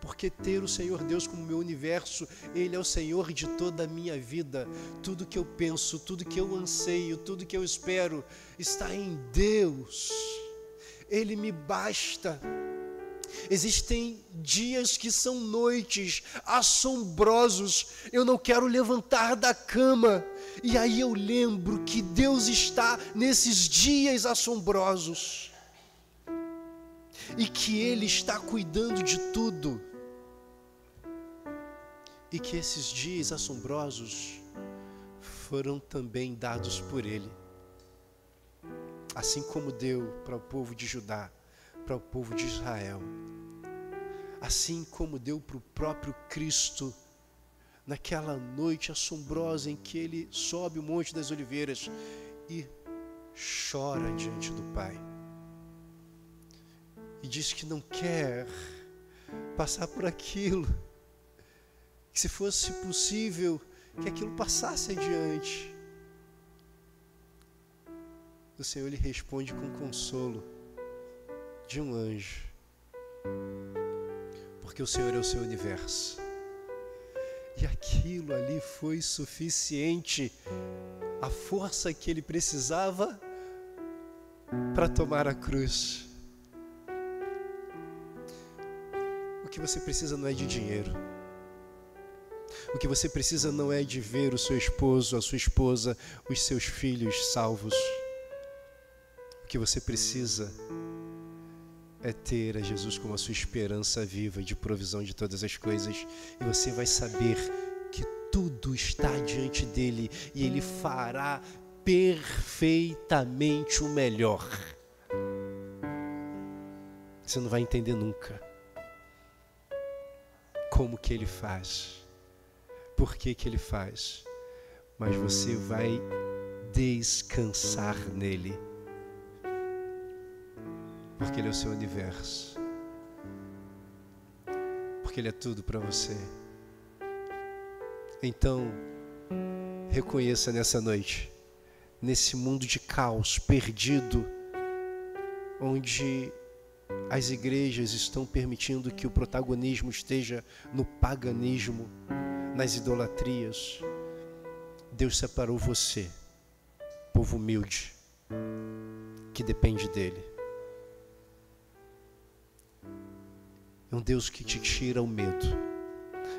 Porque ter o Senhor Deus como meu universo, Ele é o Senhor de toda a minha vida. Tudo que eu penso, tudo que eu anseio, tudo que eu espero, está em Deus. Ele me basta. Existem dias que são noites assombrosos, eu não quero levantar da cama, e aí eu lembro que Deus está nesses dias assombrosos, e que Ele está cuidando de tudo, e que esses dias assombrosos foram também dados por Ele, assim como deu para o povo de Judá, para o povo de Israel, assim como deu para o próprio Cristo, naquela noite assombrosa em que Ele sobe o Monte das Oliveiras e chora diante do Pai, e diz que não quer passar por aquilo, que se fosse possível, que aquilo passasse adiante. O Senhor lhe responde com consolo de um anjo, porque o Senhor é o seu universo, e aquilo ali foi suficiente, a força que ele precisava para tomar a cruz. O que você precisa não é de dinheiro, o que você precisa não é de ver o seu esposo, a sua esposa, os seus filhos salvos. O que você precisa é ter a Jesus como a sua esperança viva de provisão de todas as coisas, e você vai saber que tudo está diante dele e ele fará perfeitamente o melhor. Você não vai entender nunca como que ele faz, por que que ele faz, mas você vai descansar nele, porque ele é o seu universo, porque ele é tudo para você. Então, reconheça nessa noite, nesse mundo de caos, perdido, onde as igrejas estão permitindo que o protagonismo esteja no paganismo, nas idolatrias, Deus separou você, povo humilde, que depende dele. É um Deus que te tira o medo,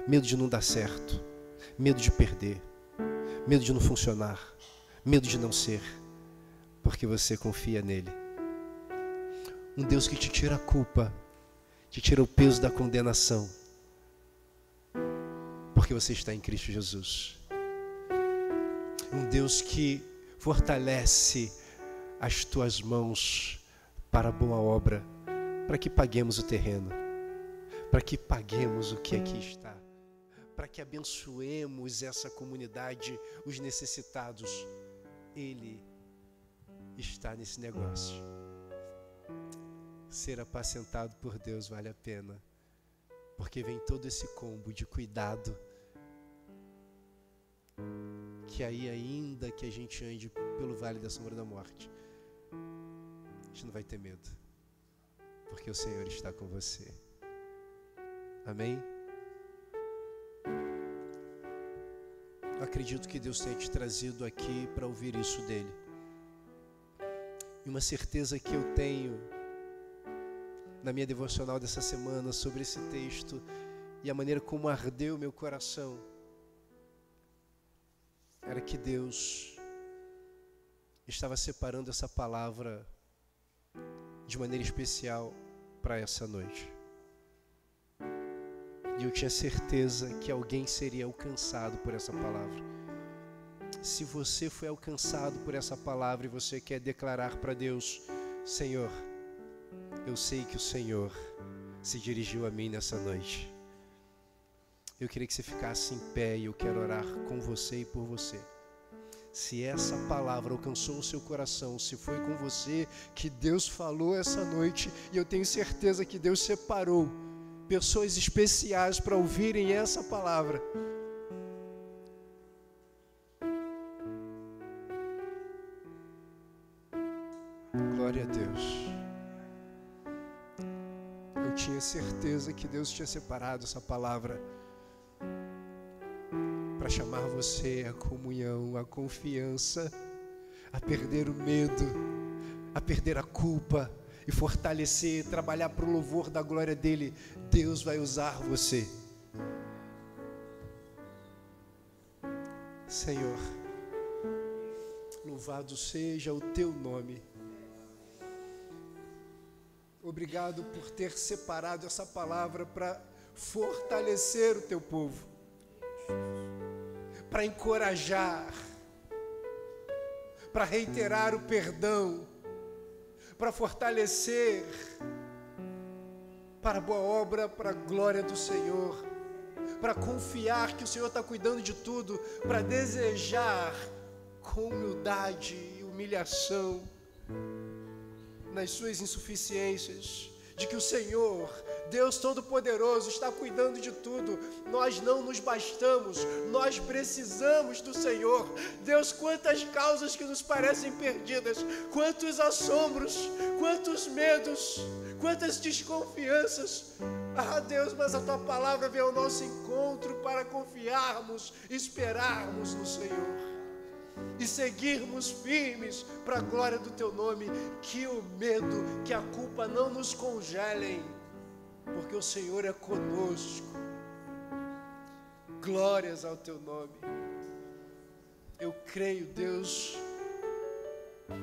medo de não dar certo, medo de perder, medo de não funcionar, medo de não ser, porque você confia nele. Um Deus que te tira a culpa, te tira o peso da condenação, porque você está em Cristo Jesus. Um Deus que fortalece as tuas mãos para a boa obra, para que paguemos o terreno, para que paguemos o que aqui está, para que abençoemos essa comunidade, os necessitados. Ele está nesse negócio. Ser apacentado por Deus vale a pena, porque vem todo esse combo de cuidado, que aí ainda que a gente ande pelo vale da sombra da morte, a gente não vai ter medo, porque o Senhor está com você. Amém? Eu acredito que Deus tenha te trazido aqui para ouvir isso dele. E uma certeza que eu tenho na minha devocional dessa semana sobre esse texto e a maneira como ardeu meu coração, era que Deus estava separando essa palavra de maneira especial para essa noite. E eu tinha certeza que alguém seria alcançado por essa palavra. Se você foi alcançado por essa palavra e você quer declarar para Deus: Senhor, eu sei que o Senhor se dirigiu a mim nessa noite. Eu queria que você ficasse em pé e eu quero orar com você e por você. Se essa palavra alcançou o seu coração, se foi com você que Deus falou essa noite, e eu tenho certeza que Deus separou pessoas especiais para ouvirem essa palavra. Glória a Deus. Eu tinha certeza que Deus tinha separado essa palavra para chamar você à comunhão, à confiança, a perder o medo, a perder a culpa e fortalecer, trabalhar para o louvor da glória dele. Deus vai usar você. Senhor, louvado seja o teu nome. Obrigado por ter separado essa palavra para fortalecer o teu povo, para encorajar, para reiterar o perdão, para fortalecer, para a boa obra, para a glória do Senhor, para confiar que o Senhor está cuidando de tudo, para desejar com humildade e humilhação, nas suas insuficiências, de que o Senhor, Deus Todo-Poderoso, está cuidando de tudo. Nós não nos bastamos, nós precisamos do Senhor. Deus, quantas causas que nos parecem perdidas, quantos assombros, quantos medos, quantas desconfianças. Ah, Deus, mas a Tua palavra vem ao nosso encontro para confiarmos, esperarmos no Senhor e seguirmos firmes para a glória do Teu nome. Que o medo, que a culpa não nos congelem, porque o Senhor é conosco. Glórias ao Teu nome. Eu creio, Deus,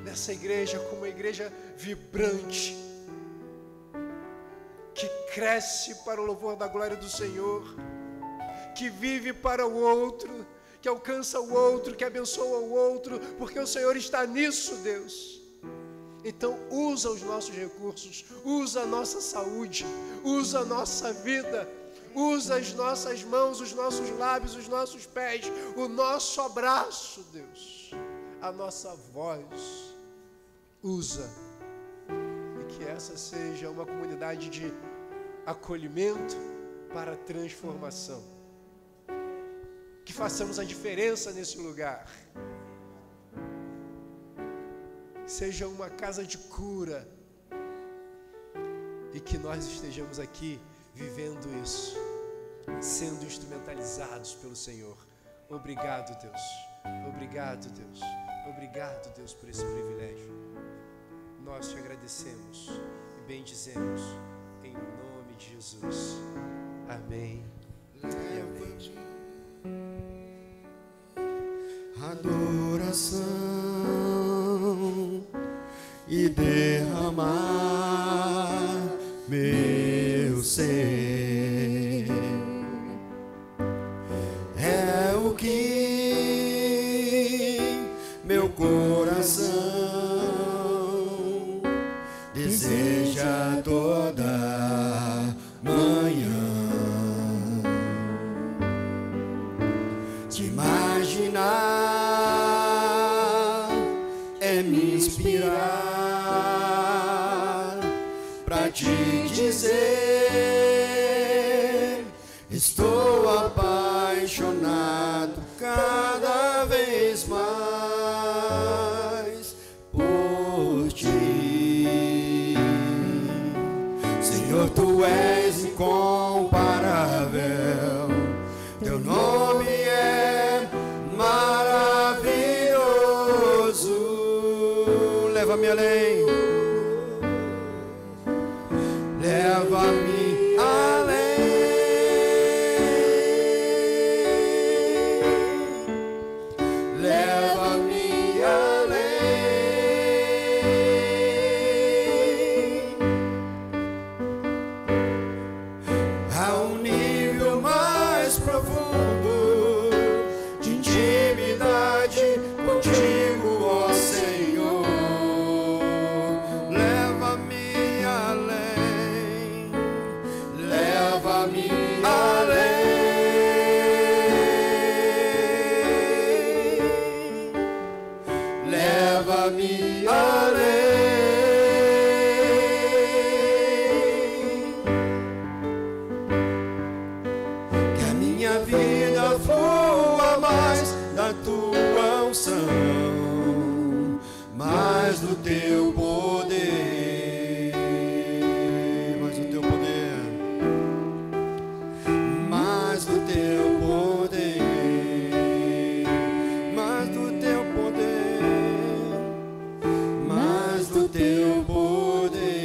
nessa igreja como uma igreja vibrante, que cresce para o louvor da glória do Senhor, que vive para o outro, que alcança o outro, que abençoa o outro, porque o Senhor está nisso, Deus. Então usa os nossos recursos, usa a nossa saúde, usa a nossa vida, usa as nossas mãos, os nossos lábios, os nossos pés, o nosso abraço, Deus, a nossa voz. Usa, e que essa seja uma comunidade de acolhimento para transformação. Que façamos a diferença nesse lugar. Seja uma casa de cura. E que nós estejamos aqui vivendo isso, sendo instrumentalizados pelo Senhor. Obrigado, Deus. Obrigado, Deus. Obrigado, Deus, por esse privilégio. Nós te agradecemos e bendizemos em nome de Jesus. Amém e amém. Adoração e derramar meu ser é o que meu coração deseja toda manhã. Te imaginar me inspirar pra te dizer: estou apaixonado cada vez mais por ti. Senhor, Tu és incomparável, Teu nome é maravilhoso. leva-me além. Leva-me além. Leva-me além. A um nível mais profundo de intimidade contigo, ó Senhor. Leva-me além. Leva-me além. Leva-me além. Que a minha vida flua mais da tua unção, mais do teu poder, mais do teu poder, mais do teu poder, mais do teu poder, mais do teu poder.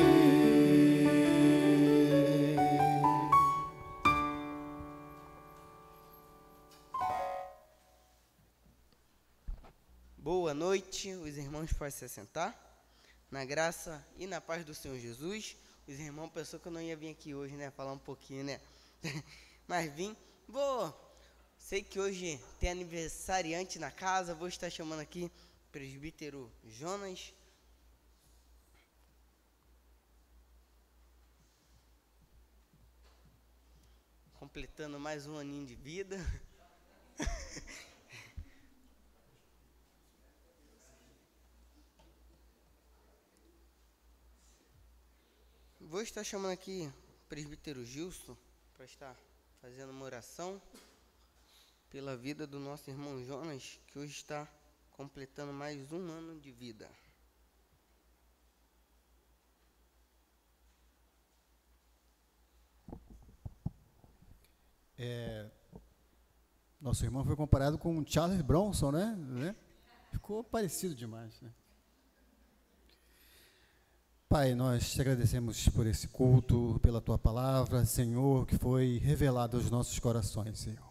Boa noite, os irmãos podem se assentar. Na graça e na paz do Senhor Jesus. Os irmãos pensou que eu não ia vir aqui hoje, né? Falar um pouquinho, né? Mas vim. Sei que hoje tem aniversariante na casa. Vou estar chamando aqui o presbítero Jonas. Completando mais um aninho de vida. Vou estar chamando aqui o presbítero Gilson para estar fazendo uma oração pela vida do nosso irmão Jonas, que hoje está completando mais um ano de vida. Nosso irmão foi comparado com Charles Bronson, né? Ficou parecido demais, né? Pai, nós te agradecemos por esse culto, pela tua palavra, Senhor, que foi revelada aos nossos corações, Senhor.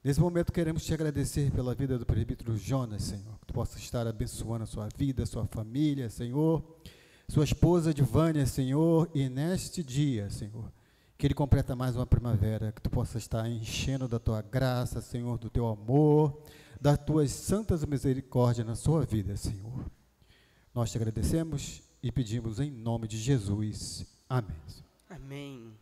Nesse momento queremos te agradecer pela vida do presbítero Jonas, Senhor, que tu possa estar abençoando a sua vida, a sua família, Senhor, sua esposa Divânia, Senhor, e neste dia, Senhor, que ele completa mais uma primavera, que tu possa estar enchendo da tua graça, Senhor, do teu amor, das tuas santas misericórdias na sua vida, Senhor. Nós te agradecemos e pedimos em nome de Jesus. Amém. Amém.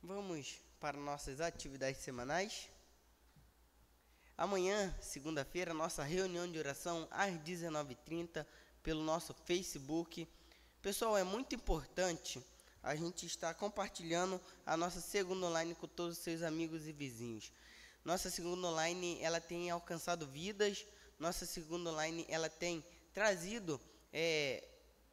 Vamos para nossas atividades semanais. Amanhã, segunda-feira, nossa reunião de oração às 19h30 pelo nosso Facebook. Pessoal, é muito importante a gente estar compartilhando a nossa segunda online com todos os seus amigos e vizinhos. Nossa segunda online, ela tem alcançado vidas. Nossa segunda online, ela tem trazido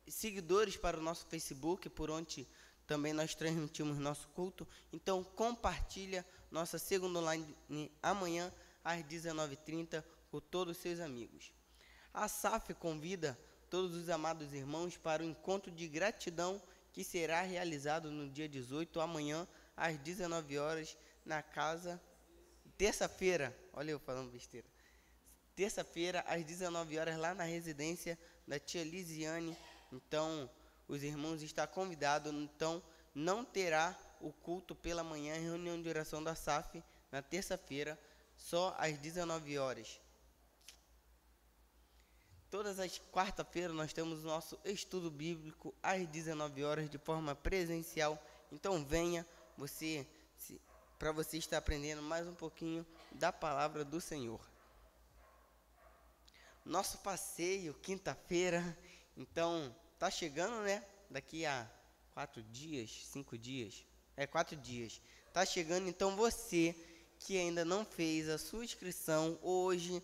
seguidores para o nosso Facebook, por onde também nós transmitimos nosso culto. Então, compartilha nossa segunda online amanhã, às 19h30, com todos os seus amigos. A SAF convida todos os amados irmãos para o encontro de gratidão que será realizado no dia 18, amanhã, às 19h, na casa, terça-feira, olha eu falando besteira, terça-feira, às 19h, lá na residência da tia Lisiane. Então, os irmãos estão convidados. Então, não terá o culto pela manhã, reunião de oração da SAF, na terça-feira, só às 19h. Todas as quarta-feiras nós temos o nosso estudo bíblico às 19h, de forma presencial. Então, venha para você estar aprendendo mais um pouquinho da palavra do Senhor. Nosso passeio, quinta-feira, então, tá chegando, né? Daqui a 4 dias, 5 dias, 4 dias. Tá chegando, então você que ainda não fez a sua inscrição hoje,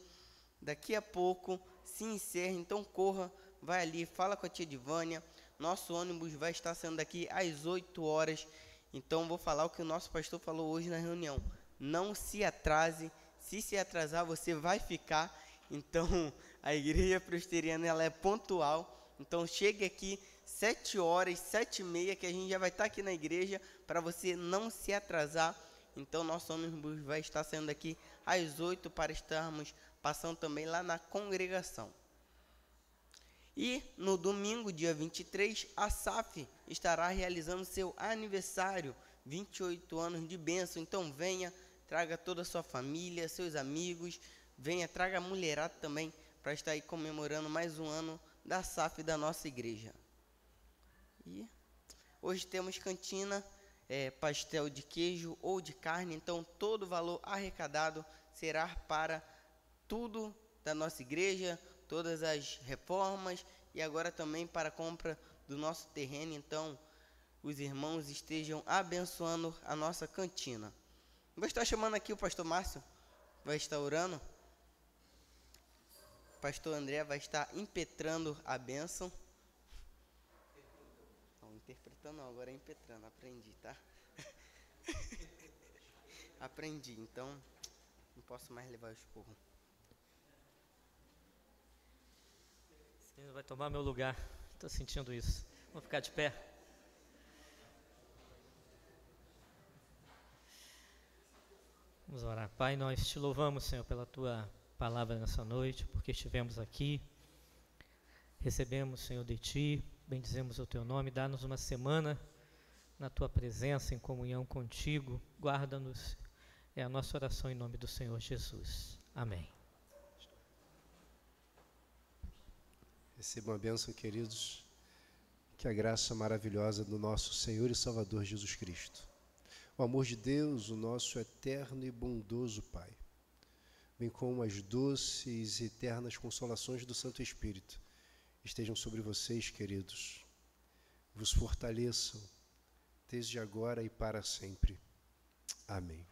daqui a pouco, se encerra, então corra, vai ali, fala com a tia Divânia. Nosso ônibus vai estar saindo daqui às 8h. Então, vou falar o que o nosso pastor falou hoje na reunião. Não se atrase, se atrasar, você vai ficar. Então, a igreja presbiteriana, ela é pontual. Então, chegue aqui 7 horas, 7h30, que a gente já vai estar aqui na igreja, para você não se atrasar. Então, nosso ônibus vai estar saindo daqui às 8 para estarmos passando também lá na congregação. E no domingo, dia 23, a SAF estará realizando seu aniversário, 28 anos de bênção. Então venha, traga toda a sua família, seus amigos, venha, traga a mulherada também, para estar aí comemorando mais um ano da SAF da nossa igreja. E hoje temos cantina, pastel de queijo ou de carne, então todo o valor arrecadado será para tudo da nossa igreja, todas as reformas e agora também para a compra do nosso terreno. Então, os irmãos estejam abençoando a nossa cantina. Vou estar chamando aqui o pastor Márcio, vai estar orando. O pastor André vai estar impetrando a bênção. Não, interpretando não, agora é impetrando, aprendi, tá? Aprendi, então não posso mais levar o esporro. Vai tomar meu lugar, estou sentindo isso. Vamos ficar de pé. Vamos orar. Pai, nós te louvamos, Senhor, pela tua palavra nessa noite, porque estivemos aqui, recebemos, Senhor, de ti, bendizemos o teu nome, dá-nos uma semana na tua presença, em comunhão contigo, guarda-nos, é a nossa oração em nome do Senhor Jesus. Amém. Recebam a bênção, queridos, que a graça maravilhosa do nosso Senhor e Salvador Jesus Cristo, o amor de Deus, o nosso eterno e bondoso Pai, bem como as doces e eternas consolações do Santo Espírito, estejam sobre vocês, queridos, vos fortaleçam, desde agora e para sempre. Amém.